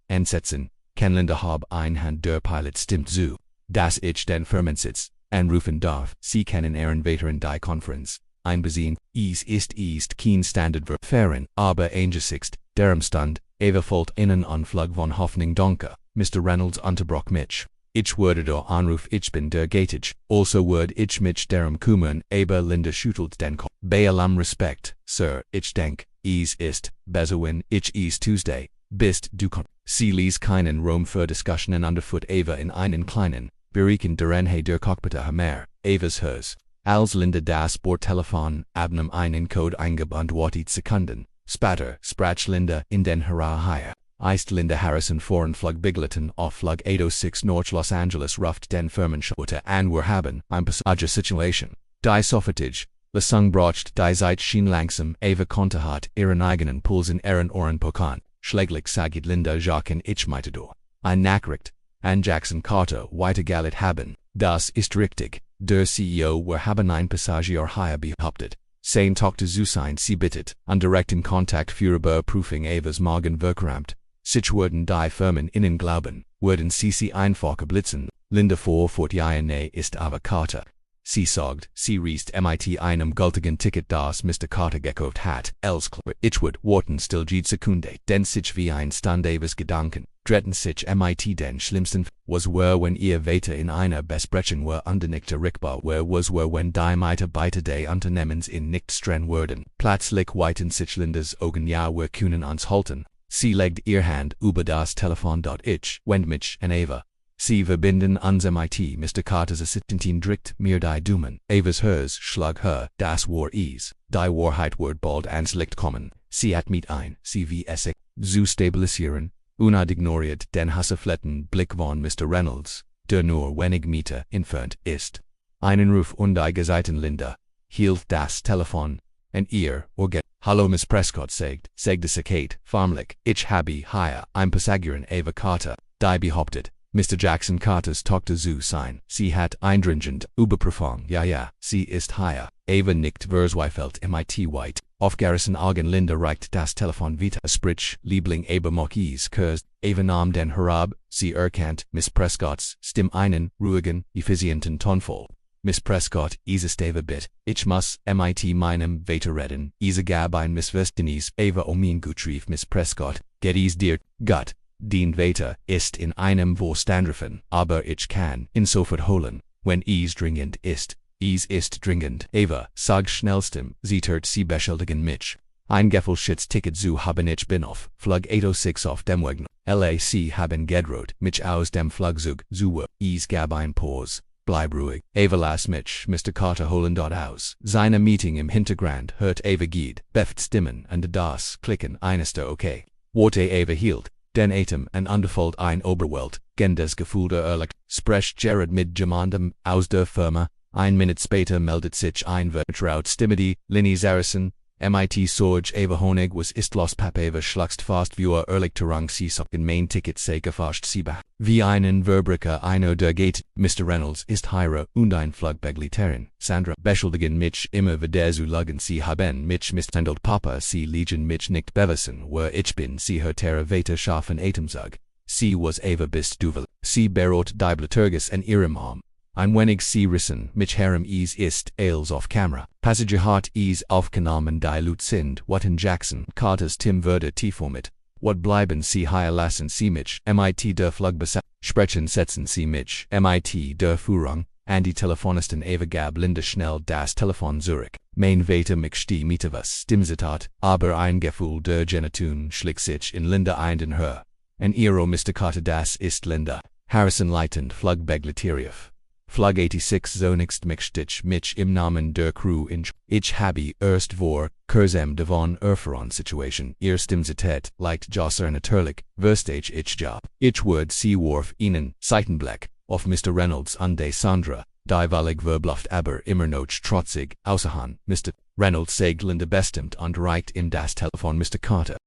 Einsetzen, kann Linda hab ein Hand der Pilot stimmt zu, dass ich den Firmensitz anrufen darf, sie kennen ihren Vater in die Konferenz einbesehen, ist kein Standard verfahren, aber angesichts, derem Stand, Eva folgt einen Anflug von Hoffnung Donker. Mr. Reynolds unterbrach mich. Ich würde der Anruf ich bin der Gatage, also würde ich mich darum kümmern, aber Linda schüttelt den Kopf. Bei allem Respekt, Sir, ich denk, ist besser wenn ich Tuesday, bist du kon. Sie ließ keinen Raum für Diskussionen underfoot Ava in einen kleinen, Beriken der der Cockpit mehr, Avas hers. Als Linda das Bordtelefon abnem einen Code eingebunden Sekunden, spatter, sprach Linda in den Hierarchie. Ist Linda Harrison foreign Flug Bigleton auf Flug 806 North Los Angeles ruft den Firmenschulter an wir haben ein Passager Situation. Die Soffertage, Lesung brocht die Zeit schien langsam Ava konnte hat ihren eigenen Puls in ihren Ohren pokan, schläglich sagit Linda Jacques ich Matador. Ein Nachricht, an Jackson Carter weitergalit haben, das ist richtig, der CEO wir haben ein Passagier hier behauptet, Sein talk to zu sein sie bittet, undirekten Kontakt Führerprüfung Evas Magen verkrampft. Sich werden die Firmen innen glauben, werden sie einfache blitzen. Linda vorfortjahre ist aber Carter. Sie sagt, sie reist mit einem gültigen Ticket das Mr. Carter gekauft hat, else ich wird warten still jede Sekunde, denn sich wie ein Stand Evas Gedanken, dretten sich mit den schlimmsten, was wenn ihr Vater in einer Besprechung nicht erreichbar was wenn die Mitarbeiter des Unternehmens in nicht streng werden, plötzlich weiten sich Lindas Augen können uns halten. Sie legt ihr Hand über das Telefon ich wend mich an Eva. Sie verbinden uns mit Mr. Carters Assistentin drückt mir die Daumen. Evas Herz schlag her, das war die Wahrheit wird bald ans Licht kommen. Sie hat mit sie wie es zu stabilisieren, ignoriert den hasserfletten Blick von Mr. Reynolds, der nur wenig Meter entfernt ist. Einen Ruf und die Geseiten Linda hielt das Telefon, und ihr Organ. Hallo Miss Prescott sagte sie Kate, förmlich, ich habe hier ein Passagieren Eva Carter, die behauptet, Mr. Jackson Carters talkte zu sein, sie hat eindringend überprüfung, ja, sie ist hier. Eva nickt verzweifelt mit White. Auf Garrison Augen Linda reicht das Telefon weiter. Sprich, Liebling Eva Marquis Kurz. Eva nahm den Herab, sie erkannt Miss Prescotts Stimme einen, ruhigen, effizienten Tonfall. Miss Prescott, Isa Steva bit, ich muss mit meinem Vater reden, Isa gab ein Missverständnis, Eva gut rief Miss Prescott, get dir, Gott, den Vater ist in einem Wohlstandriffen, aber ich kann ihn sofort holen, wenn dringend ist. Ist dringend. Eva, sag schnellstem, sie sie beschuldigen mich. Ein Gefälschafts-Ticket zu haben ich bin auf Flug 806 auf dem Weg. LAC haben gedroht, mich aus dem Flugzeug zu gab ein Pause. Bleib ruhig. Eva lass mich Mr. Carter holen dort aus. Seine Meeting im Hintergrund hört Eva geht, beft Stimmen und das Klicken eines der okay. Worte Eva hielt, den Atem und underfold ein Oberwelt, gendes Gefühl der Ehrlich, spricht Jared mit jemandem aus der Firma. Ein Minute später meldet sich ein vertraut Stimme Linny Saracen, mit Sorge Eva Honig was ist los Pap Eva schluckst fast wie ehrlich Terang sie socken Main Ticket sei gefascht sieba. Wie einen Verbricker einer der geht, Mr. Reynolds ist heire und ein Flugbegleiterin. Sandra beschuldigen mich immer wieder zu lügen sie haben mich misshandelt Papa sie liegen mich nicht bewiesen ich bin sie hört ihre Vater schaffen Atemzug. Sie was Eva bist duvel. Sie berot die Blätterges en ihrem Arm. Ein wenig sie rissen, mich herem ist als auf Kamera. Passagier hat aufgenommen die Lut sind, Watten Jackson, Carters Tim würde tief mit. Wat bleiben sie hier lassen sie mich, mit der Flugbesa. Sprechen setzen sie mich, mit der Führung, an die Telefonisten Eva gab Linda schnell das Telefon zurück. Mein Vater mich die Miete was Stimmzitat, aber ein Gefühl der Genitun schlich sich in Linda ein den Hör. En ihro Mr. Carter das ist Linda. Harrison leitend Flugbegleterief. Flug 86 zunächst mich im Namen der Crew ich habe erst vor kurzem davon erfahren Situation Stimmzität leicht Josser natürlich verstage ich Job. Ich würde sie warf ihnen Seitenblick auf Mr. Reynolds und de Sandra, die völlig verbluft aber immer noch trotzig außerhan. Mr. Reynolds sagt Linda bestimmt und reicht ihm das Telefon Mr. Carter.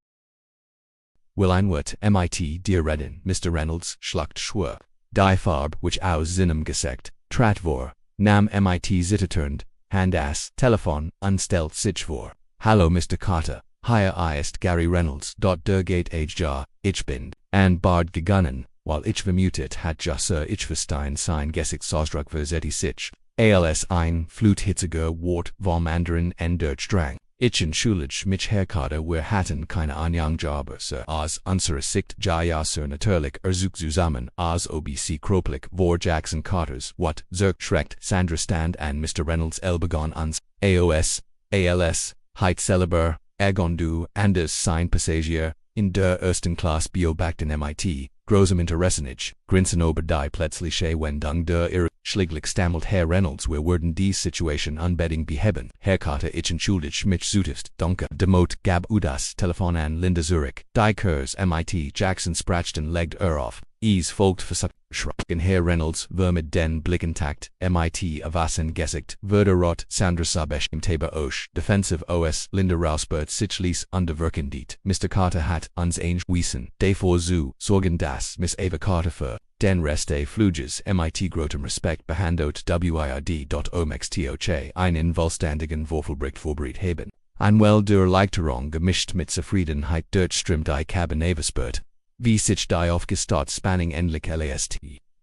Will ein Wort mit dir reden, Mr. Reynolds schluckt schwur. Die Farbe, which aus Sinem gesagt, trat vor, nam mit zitternd, hand das Telefon, unstellt sich vor. Hallo Mr. Carter, hier ist Gary Reynolds, der geht ich bin, an Bard gegangen, while ich vermutet hat ich verstein sein Gesichtsausdruck verzetti sich, als ein fluthitziger Wort vom anderen en Deutsch drang. Ich entschuldige mich Herr Carter wir hatten keine Anjagjaber aus unserer Sicht Jayasser natürlich zusammen aus OBC Kroplik vor Jackson Carters what schreckt Sandra stand an Mr. Reynolds elbegon uns AOS, ALS, heit Celeber, Agondu, Anders sein Passagier, in der ersten Klasse beobachten mit, großem Interessenich, grinsen ober die plötzliche Wendung der Irre, schläglich stammelt Herr Reynolds wir würden die Situation unbedingt beheben. Herr Carter ich entschuldige mich zutiefst, danke. Demot gab das Telefon an Linda Zurich, die Kurs mit Jackson sprachten legt auf, folgt versagt, schrocken Herr Reynolds mit den Blickentakt, mit avassen Gesicht, würde rot Sandra Sabesh im Taba Osh, defensive OS, Linda Rausbert sich ließ unterwirken Mr. Carter hat uns wiesen, davor zu sorgen das Miss Eva Carter für Den Reste Fluges MIT Grotem Respekt Behandelt WIRD.omextoche einen Vollständigen Vorfelbricht Vorbreed haben. Ein well der Leiterung gemischt mit Zufriedenheit durchströmt die Cabenavespert. Wie sich die aufgestaut Spanning endlich last.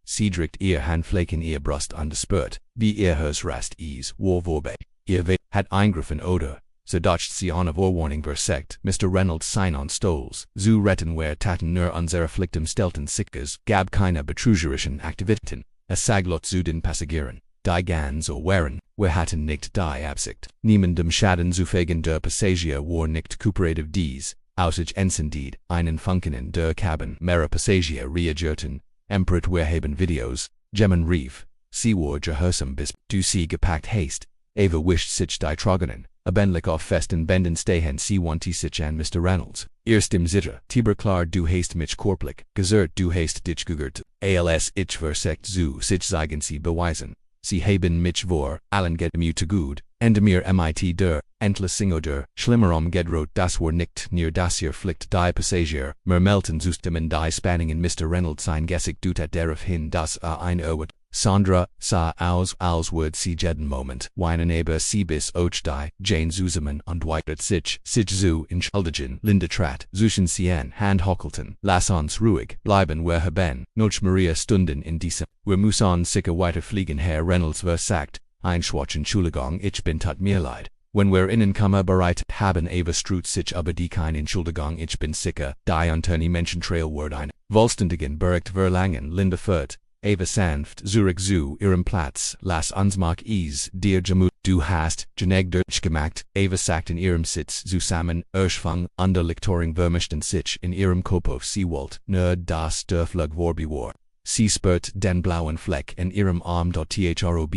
Sie drückt ihr Handflächen ihr Brust an der Spurt, wie ihr Hers rast is, war vorbei. Ihr Weh hat eingriffen oder, so dodgt sie ohne Vorwarning versekt, Mr. Reynolds Sign on Stoles, zu retten wer taten nur unsere Pflichten stelten Sickes, gab keine betrugerischen Aktivitäten, es saglot zu den Passagieren, die ganz o waren, wir hatten nicht die Absicht, niemandem Schaden zufügen der Passagier war nicht cooperative dies, ausig encendied, einen Funkenen der Cabin, mehrere Passagier reagierten, empert wir haben Videos, Gemmen rief, sie war gehorsam bis, du sie gepackt hast, Eva wischt sich die Troganen, abendlich auf festen Benden stehen sie want sich an Mr. Reynolds. Erst im Zitter, Tiber klar du hast mich korplich, gezerrt du hast dich gegurt, als ich versekt zu sich zeigen sie beweisen. Sie haben mich vor, allen geht mir zu gut, mir mit der, endlich oder, schlimmerum gedroht das war nicht near das ihr Pflicht die Passagier, melten zustimmen die Spanningen Mr. Reynolds sein Gessig dutat darauf hin dass ein Erwit. Sandra sah aus als würd sie jeden Moment weinen aber sie bis och die, Jane zusammen und weitert sich zu entschuldigen, Linda trat, zwischen sie an Hand hockelten, lass uns ruhig bleiben wir haben, noch Maria Stunden in diesem, wir müssen sicher weiterfliegen Herr Reynolds versagt, ein Entschuldigung ich bin tat mir leid. Wenn wir innen kommen bereit haben Eva strut sich aber die kein Entschuldigung ich bin sicher, die Antoni Menschen trail word ein, vollständigen Bericht verlangen Linda fort. Eva sanft Zurich zu ihrem Platz, lass uns mag is, dir Gemut, du hast, geneg gemacht, Eva sagt in ihrem Sitz zusammen, Erschfang, under Lictoring vermischten sich in ihrem Kopf sie wollt, nur das der Flug vorbi war. Sie spürt den blauen Fleck in ihrem Arm throbb,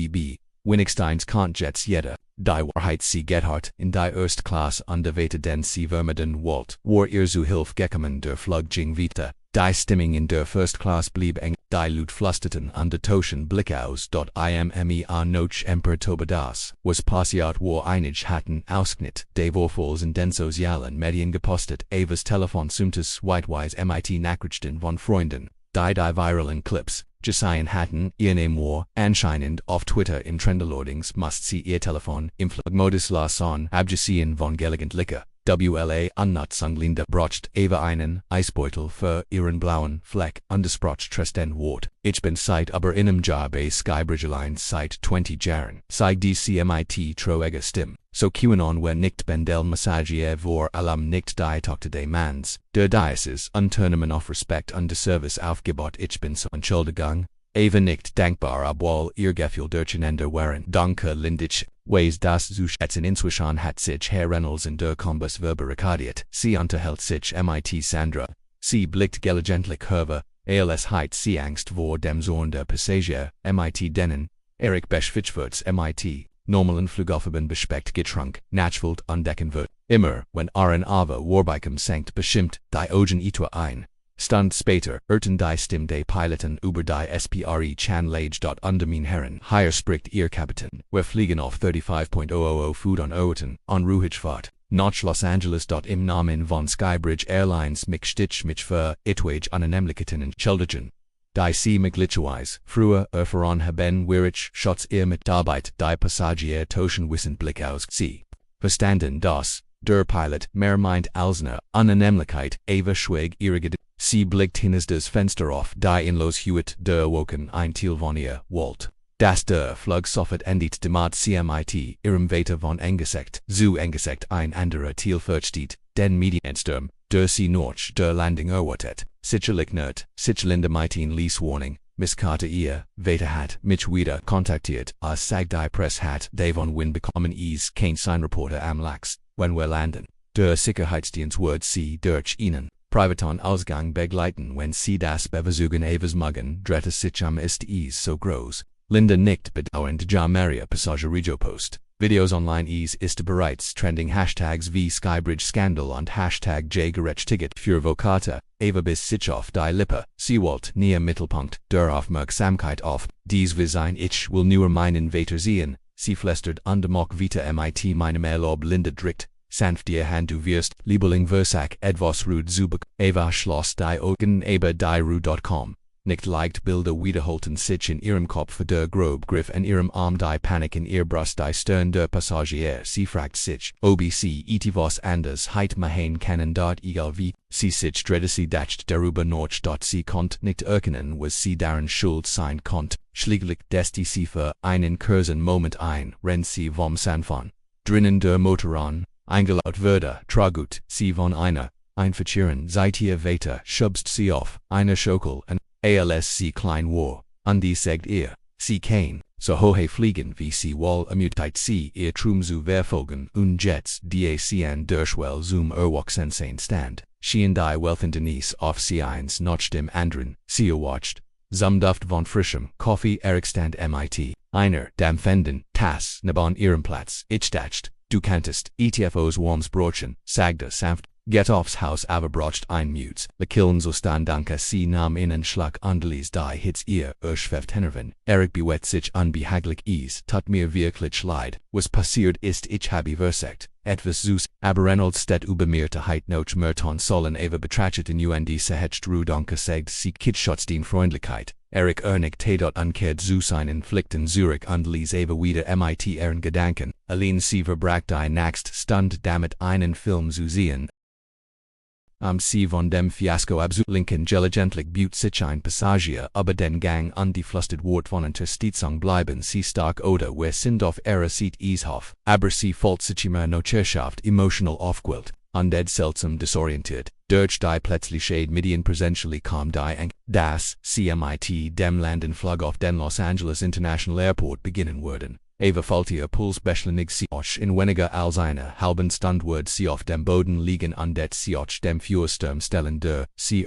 wenigstens kant jetzt jeder, die Wahrheit sie Gethard, in die Erstklasse underwete den sie vermeden wollt, war ihr zu Hilf gekommen der Flug ging weiter. Die Stimmung in der First Class blieb eng, die Lut flusterten an der Toschen Blick aus. Imea noch emper Tobadas, was passiert war einig hatten Ausschnitt, de Vorfalls in den sozialen Medien gepostet, Evas Telefon sumtes weitweis mit Nachrichten von Freunden, die viralen Clips, gesehen hatten, ihren war, anscheinend auf Twitter im Trendelordings must sie ihr Telefon im Flugmodus lassen, abgesehen von gelegentlicher. WLA Unnutzung Linda brocht Eva einen Eisbeutel für ihren blauen Fleck undersprocht Tresten Wort. Ich bin seit aber inem Job a Skybridgeline seit 20 Jahren. Zeig die CMIT troege Stimm. So QAnon wer nicht bendel Massagier vor allem nicht die Tochter des Mans. Der Diocese unternehmen auf Respekt und Service aufgebaut. Ich bin so Entschuldigung. Eva nicht dankbar obwohl ihr Gefühl durcheinander waren. Danke Lindich. Ways das zu schätzen inzwischen hat sich Herr Reynolds in der Kombus verbarrikadiert. Sie unterhält sich mit Sandra. Sie blickt gelegentlich hervor. Als hat sie Angst vor dem Zorn der Passagier. Mit denen. Eric Beschwitschwurz mit. Normalen Flugaufgaben bespeckt getrunken. Nachwelt entdecken wird. Immer, wenn Aaron Ava Warbikum senkt bestimmt, die Augen etwa ein. Stunt später, die Stimme des Piloten über die SPRE Chan Lage. Min Herren. Hier spricht ihr Kapitän. Wir fliegen auf 35.000 Foot an Orten, an Ruhigfahrt. Nach Los Angeles. Im Namen von Skybridge Airlines mich stich mich für etwaige Anonymlichkeiten entschuldigen. Die sie mich glitchweise, früher erfahren haben ich Schutz ihr mit Arbeit die Passagier toschen wissen Blick aus sie. Verstanden das, der Pilot mehr meint als eine Anonymlichkeit, Eva schwieg ihre Geduld. Sie blickt hinaus das Fenster auf, die in Los Hewitt der Woken ein Teil von ihr wollt. Das der Flug sofort endet damit CMIT ihrem Vater von Engesekt, zu Engesekt ein anderer Teil versteht, den Mediensturm, der sie noch der Landing erwartet. Sicherlich nicht, Linda mit ein Lease-Warning, Miss Carter ihr, Vater hat mich wieder kontaktiert, als sagt die Press hat davon Wind bekommen kein Signreporter am Lachs, wenn wir landen. Der Sicherheitsdienst wird sie durch ihnen. Privaton Ausgang begleiten wenn sie das beversuchen Evas Muggen drehte sich ist so groß. Linda nickt bedauernd Maria Passagerigio Post. Videos online ist bereits trending Hashtags wie Skybridge Scandal und Hashtag J-Gerecht-Ticket für Vokata. Eva bis sich auf die Lippe. Sie wollt näher Mittelpunkt der Aufmerksamkeit auf. Dies will sein ich will nur meinen Vater sehen. Sie flüstert und mock vita mit meinem Erlaub Linda drückt. Sanft ihr Hand du wirst, Liebeling Versack etwas rude zubek. Eva schloss die Augen aber die Ruhe.com. nicht leicht Bilder wiederholten sich in ihrem Kopf der grob Griff en ihrem Arm die Panik in ihr Brust die Stirn der Passagier, sie fragt sich, ob sie etwas anders heit machen können dort egal wie, sie sich dreht sie dacht darüber nach dort sie konnt nicht erkennen was sie daran schuld sein konnt, schließlich desti sie für einen kurzen Moment ein, rennt sie vom Sanfon. Drinnen der Motor an, eingelaut würde, tragut, sie von einer, einverkehren, seid ihr weiter, schubst sie auf, eine Schokel, an, als sie klein war, und die sagt ihr, sie kann, so hohe fliegen wie sie wohl ermutigt sie ihr Trum zu verfolgen, und jetzt, die sie an der Schwelle zum Erwachsensein stand, schien die Welfen Denise auf sie eins nach dem anderen, sie erwacht, zum Duft von frischem Kaffee Erikstand mit, einer, dampfenden, Tass, neben ihrem Platz, ich dacht, du kanntest, etfos warms Brotchen, sagte sanft, get aufs Haus aber brocht ein Mutes, lekillen so stand danke sie nahm in en Schlag andelies die Hitz ihr, erschweft Hennerven, Erik bewet sich unbehaglich tut mir wirklich leid, was passiert ist ich habe versagt, etwas süß, aber Reynolds steht über mir te heit noch Merton sollen eva betrachtet in und sehecht ru danke sagt sie kitschotz den Freundlichkeit, Erik ernig dort unkehrt zu sein Pflichten Zürich andelies eva wieder mit ihren Gedanken, allein sie verbracht die Nacht stund damit einen Film zu sehen, sie von dem Fiasko Lincoln gelegentlich büt sich ein Passagier, aber den Gang an die flustet Wort von Unterstützung bleiben sie stark oder wir sind auf ihrer Seite Eishof, aber sie folgt sich immer Nocherschaft emotional aufquillt, und seltsam desorientiert, durch die plötzliche Medien presentially kam die Angst, dass sie mit dem Landenflug auf den Los Angeles International Airport beginnen würden. Eva faltier Puls beschleunigt sie auch in weniger als einer halben Stunde wird sie auf dem Boden liegen und sie auch dem Führsturm stellen der sie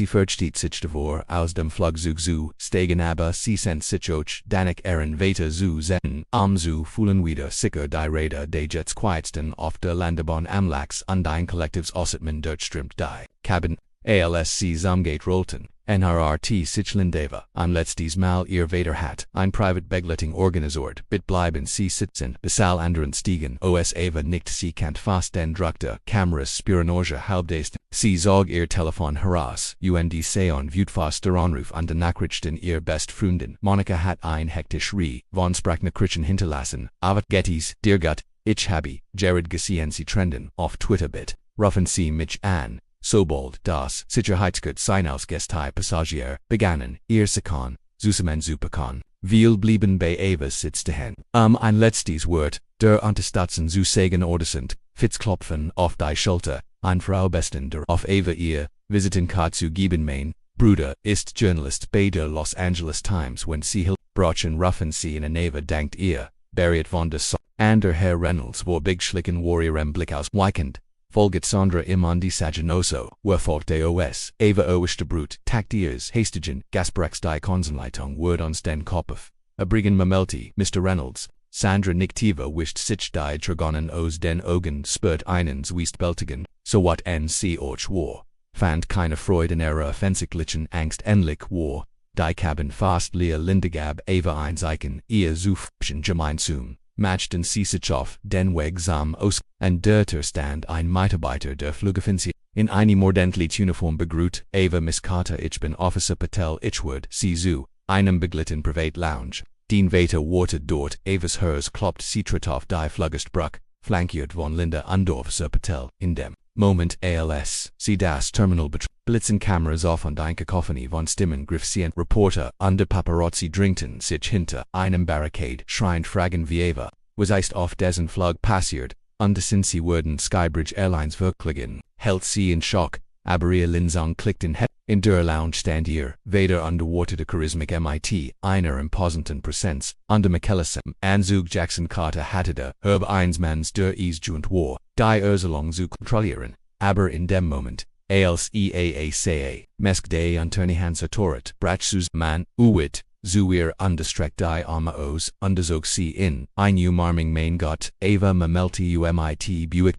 versteht sich davor aus dem Flugzeug zu steigen aber sie sind sich auch danach ihren Vater zu setzen, zu fühlen wieder sicher die Räder des Jets quietsten auf der Landebahn am Lachs und ein kollektives Ausatmen durchströmt die Cabin, als sie zamgeht rollten. NRRT Sichlindeva, an letztes Mal ihr Vater hat, ein Privatbegleitung organisiert, bleiben sie sitzen, besal anderen stiegen, Eva nicht sie kannt fast den Druck der Kameras Spionage halbdest, sie zog ihr Telefon heraus, und seon viewt fast der Anruf an den Nachrichten ihr Bestfreundin, Monika hat ein hektisch von Sprachnachrichten hinterlassen, aber Gettys, dear Gott, ich habe, Jared gesehen sie trenden, auf Twitter rufen sie mich an. Sobald das Sicherheitsgut Seinausgestei Passagier begannen, ihr Sekon, zusammen Superkon. Wir blieben bei Eva sitzten. Ein letztes Wort, der Unterstützung zu sagen oder sind, Fitzklopfen auf die Schulter, ein Frau besten der auf Eva ihr, Visitenkarte zu geben mein, Bruder, ist Journalist bei der Los Angeles Times wenn sie Brochen rufen sie in Eva dankt ihr, Barriet von der So, and der Herr Reynolds war big schlicken Warrior Blick aus Weikend. Folget Sandra Imandi Saginoso, Werfolgt Os, Eva Owischte Brut, Taktiers, Hastigen, Gasprex die Konsenleitung Word ons den Kopf, Abrigen Mamelti, Mr. Reynolds, Sandra Niktiva wischt sich die Dragonen aus den Augen spürt einen Zwiestbeltigen, so wat sie och war, fand keine Freude in ihrer offensichtlichen Angst endlich war, die Cabin fast leer Lindegab Eva einseichen, ihr Zufchen gemeinsam. Matchten sie sich auf den Weg zum Aus, und der stand ein Mitarbeiter der Flugoffizier, in eine ordentlich Uniform begrüßt, Eva Miss Carter ich bin Officer Patel Ichwood, sie zu, einem beglitten Privat Lounge, den Vater wartet dort, Evas Hers kloppt sie tritt auf die Flugestbruck, flankiert von Linda und Officer Patel, in dem Moment als sie das Terminal blitzen Kameras auf und ein Cacophony von Stimmen griff sie Reporter und Paparazzi drängten sich hinter einem Barricade, schreiend fragen wie Eva, was ist auf dessen Flug passiert, und sind sie wurden Skybridge Airlines verkligen, hält sie in Schock, aber ihr Linsang klickt in der Lounge stand ihr, Vater underwater der Charismatic mit, einer imposanten Präsenz, under McKellison, Anzug Jackson Carter hatte der, Herb Einsmanns der Eisjunt war, die Urselung zu kontrollieren, aber in dem Moment, als EAACA, Mesk de Antonihansa Toret, Bratsus man, Uwit, zu ihr understreckt die Arme aus, underzog sie in, ein umarming mein Gott, Eva Mamelti umit Buick,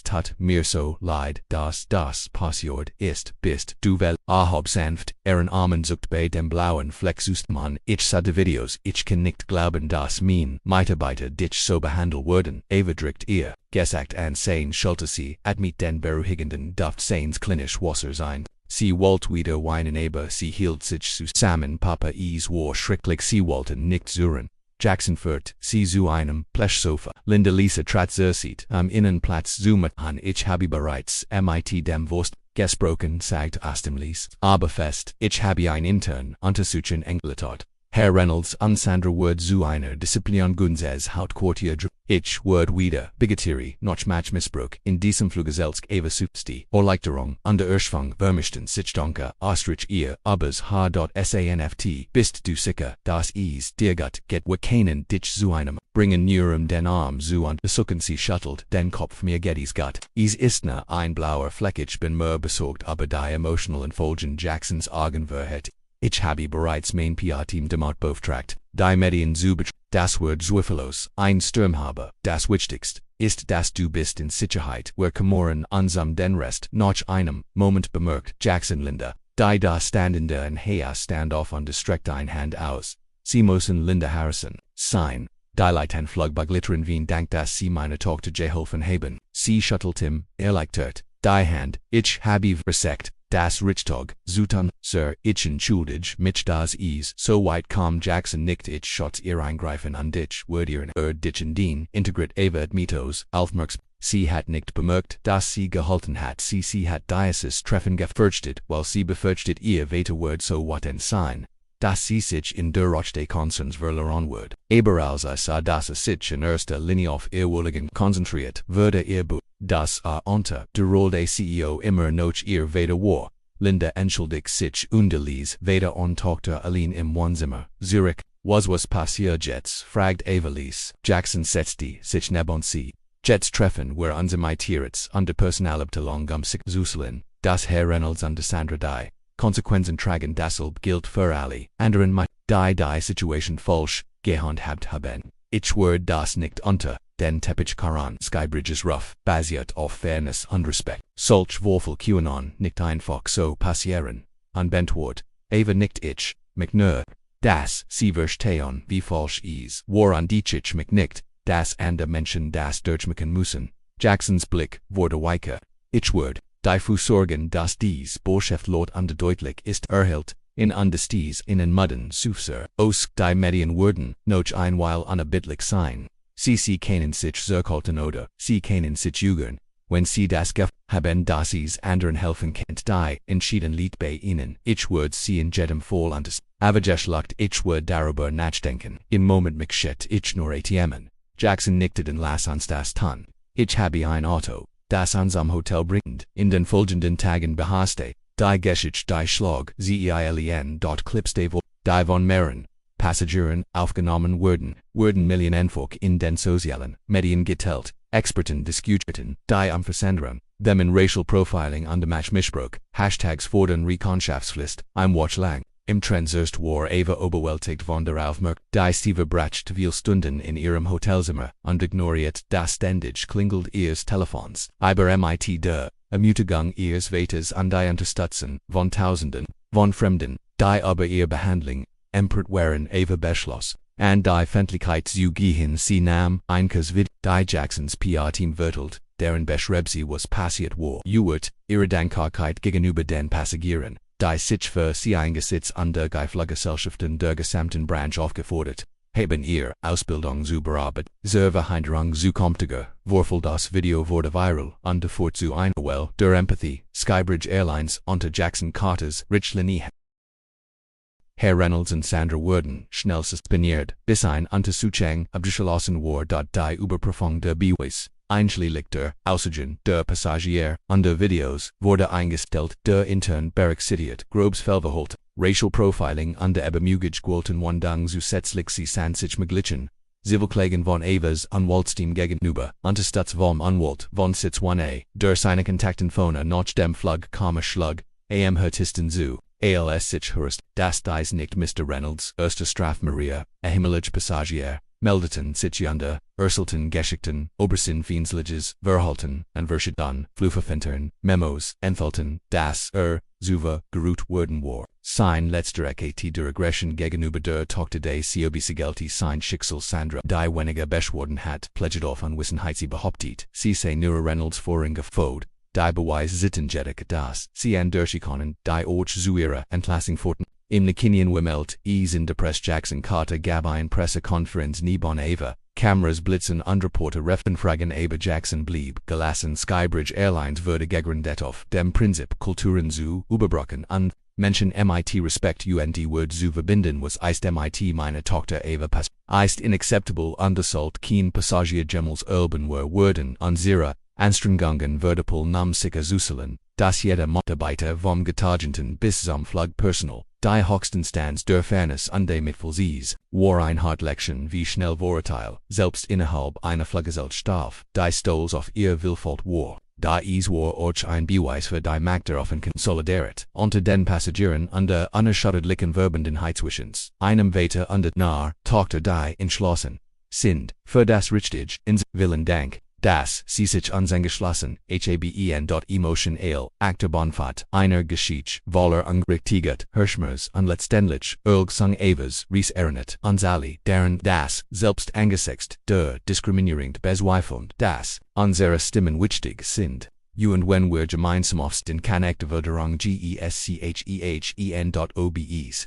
tut mir so leid, das passiert ist, bist du wel, ahob sanft, ihren Armen zuckt bei dem blauen Fleck man, ich sah die Videos, ich kann nicht glauben, dass mein Mitarbeiter dich so behandelt wurden, Eva drückt ihr, gesagt an sein Schulter sie, mit den beruhigenden Duft seins klinisch Wasser sein, Sie Walt wieder Weinen aber sie hielt sich zusammen Papa is war schrecklich sie wollten nicht zuren. Jackson führt sie zu einem Plechsofa. Linda Lisa Tratzersit am Innenplatz zoomet an ich habe bereits mit dem Wurst gesprochen sagt Astemlies. Aber fest, ich habe ein intern Untersuchen engletot. Herr Reynolds und Sandra Word zu einer Disziplion Gunzes Hauptquartier ich Word wieder Bigotterie noch Missbrauch in diesem Fluggesellschaft Eva Substi Orleichterung unter Erschwung vermischten sich Donker Ostrich ihr Abers H.sanft bist du sicher das is dir Gott get wir keinen dich zu einem bringen Nurem den Arm zu und besuchen sie shuttelt den Kopf mir Gettys Gott is ist ein blauer Fleck ich bin mehr besorgt aber die emotional Entfolgen Jacksons Augenverhät. Ich habe bereits mein PR-Team demot beauftragt, die Medien zu das Wort zweifellos ein Sturmhaber, das Wichtigste ist, dass du bist in Sicherheit, wir kümmern uns den Rest noch einem Moment bemerkt Jackson Linda, die da standende und Hea standoff und streckt ein Hand aus. Sie müssen Linda Harrison sein. Die Leiten Flugbeglitterin Wien dank dass sie meine Tochter geholfen haben. Sie shuttelt ihm, erleichtert, die Hand, ich habe versagt. Das Richtog, Zutan, Sir, ich entschuldige mich das is, so weit kam Jackson nicht ich schotz ihr eingreifen an dich, word ihren dich den, integriert Eva et Mitos, Alfmerks, sie hat nicht bemerkt, dass sie gehalten hat, sie hat dieses Treffen gefürchtet, weil sie befürchtet ihr Vater word so what en sein, dass sie sich in der Rochte Konzerns verloren wird. Aber als sah dass sich in erster Linie auf ihr Wohligen konzentriert, würde ihr das unter der Rolle der CEO immer noch ihr Vater war. Linda entschuldigt sich unterließ Vater und Tochter allein im Wohnzimmer. Zurich, was passiert jetzt, fragt Evelise. Jackson setzte sich neben sie. Jets treffen wir uns imitiert und der Personalabteilung sich Zuselin, das Herr Reynolds und Sandra die Konsequenzen tragen dasselbe gilt für alle anderen die Situation falsch gehandhabt haben. Ich werde das nicht unter den Teppich Karan Skybridges rough, basiert auf Fairness und Respekt. Solch Würfel QAnon nicht einfach so passieren. Anbentwort, Eva nicht ich, McNur, das sie verstehen wie falsch is. Woran die ich mich nicht, das andere Menschen das durchmachen müssen. Jacksons Blick wurde weicher. Ich werde dafür sorgen, dass dies Botschaft laut und deutlich ist erhält. In Undesties in en Mudden Sufser, Osk die Medien würden, noch einmal unerbittlich sein. Sie kennen sich zurückhalten oder, sie kennen sich jügern. Wenn sie das haben, dass es anderen helfen kennt, die entschieden liegt bei ihnen. Ich würde sie in jedem Fall anders. Aber geschlacht, ich würde darüber nachdenken. Im Moment mich schät ich nur ATMen. Jackson nickte und las uns das tun. Ich habe ein Auto, das uns am Hotel bringt. In den folgenden Tagen behaste. Die Geschichte die Schlag, zeiln. Clips die von mehreren Passagieren aufgenommen wurden Millionenfolk in den sozialen Medien geteilt, Experten diskutierten, die am Versendern, them in Racial Profiling und Missbrauch, Hashtags fordern Rechenschaftspflicht, ein Watch lang. Im Trend zuerst war Eva überwältigt von der Aufmerksamkeit, die sie verbrachte viel Stunden in ihrem Hotelzimmer und ignoriert das ständig klingelt ihres Telefons, aber mit der Ermutigung ihres Vaters und die Unterstützung von Tausenden von Fremden, die aber ihre Behandlung empört waren Eva beschloss, und die Feindlichkeit zu gehen sie nahm Einkaufs vid, die Jacksons PR-Team vertelt, deren beschrieb sie was passiert war, ihre Dankbarkeit gegenüber den Passagieren, die sich für sie eingesetzt und der Fluggesellschaften der gesamten Branche aufgefordert, haben ihr Ausbildung zu bearbeitet, Serverhinderung zu komtiger, Würfel das Video wurde viral, und davor zu einer Well der Empathy, Skybridge Airlines unter Jackson Carters Richlinie. Herr Reynolds und Sandra wurden schnell suspendiert, bis ein Untersuchung abgeschlossen war, die Überprüfung der Beweis, einschließlich der Aussagen der Passagier und der Videos, wurde eingestellt, der intern berücksichtigt, grobes Fehlverhalten, Racial Profiling und der Übermüdigkeiten Wandung zusätzlich sie sich möglichen, Zivilklagen von Evas Anwaltsteam gegenüber, unterstützt vom Anwalt von Sitz 1a, der seine Kontakten von nach dem Flug Schlag, am Hörtisten zu. ALS sich hörst, das dies nicht Mr. Reynolds, erste Strafmaria, himmlische Passagier, meldeten sich unter, Ursulten geschickten, Obersin Fiensliges, Verhalten, und Verschieden, Flugverfintern, Memos, enthalten, das Zuva, geruht worden war. Sein letzter Akt der Aggression gegenüber der Tochter des COB sein Schicksal Sandra, die weniger beschworen hat, pledget auf Unwissenheit sie behauptet, sie sei nur Reynolds Vorringe Fode, die Beweis Zittenjette das, sie an Durchikonnen, die Orch Zuira Entlassing Forten. Im Nikinian Wemelt, in Depressed Jackson Carter gab ein Pressekonferenz nie bon Ava, Cameras blitzen Unreporter Reftenfragen aber Jackson blieb, gelassen Skybridge Airlines würde gegrindet auf dem Prinzip Kulturen zu überbrücken und Menschen MIT Respekt und Word zu verbinden was ist MIT meine Tochter Ava Pass, ist inacceptable undersalt keen Passagier Gemels urban were Worden unsere Anstrengungen Verdepol nam sicher Zuselen, das jeder Mitarbeiter vom Getagenten bis zum Flugpersonal, die höchsten Stands der Fairness und der Mittelsees, war ein Hartlection wie schnell Vorurteil, selbst innerhalb einer Fluggesellschaft, die stolz auf ihr Willfalt war. Da war auch ein Beweis für die Macht der offenen Solidarität unter den Passagieren und der unerschütterlichen Verbundenheit zwischen einem Vater und einer Tochter die entschlossen sind, für das Richtige in Willen Dank, das sie sich uneingeschlossen haben. Achterbonfahrt einer Geschichte, voller Ungerechtigkeit, Hirschmers und letztendlich Erlgsung Avas, Ries erinnert uns alle, deren das selbst angesichts der Diskriminierung bezweifeln, dass unsere Stimmen wichtig sind. Und wenn wir gemeinsam auf den Connectiverung geschehen.obes,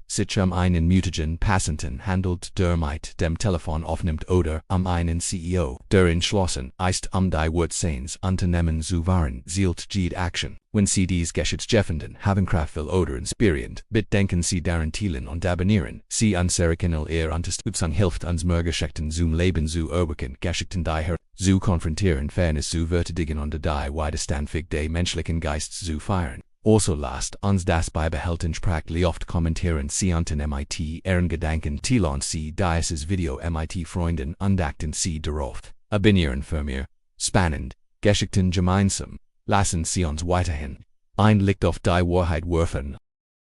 sich einen mutigen Passenten handelt, der mit dem Telefon aufnimmt oder einen CEO, der entschlossen ist die Wurzelns Unternehmen zu wahren, zielt jede Action. Wenn sie dies Geschäftsjeffenden haben kraftvoll oder inspirierend, denken sie daran Zielen und abonnieren, sie unsere ihr Unterstützung hilft uns mehr Geschichten zum Leben zu erwecken, Geschichten die zu konfrontieren, Fairness zu verteidigen und die Widerstandsfähigkeit des menschlichen Geistes zu feiern. Also lasst uns das beibehalten sprachlich oft kommentieren sie unten MIT ihren Gedanken teilen sie dieses Video MIT Freunden und achten sie darauf. Abonnieren für mehr spannend Geschichten gemeinsam. Lassen Sie uns weiterhin ein Licht auf die Wahrheit werfen.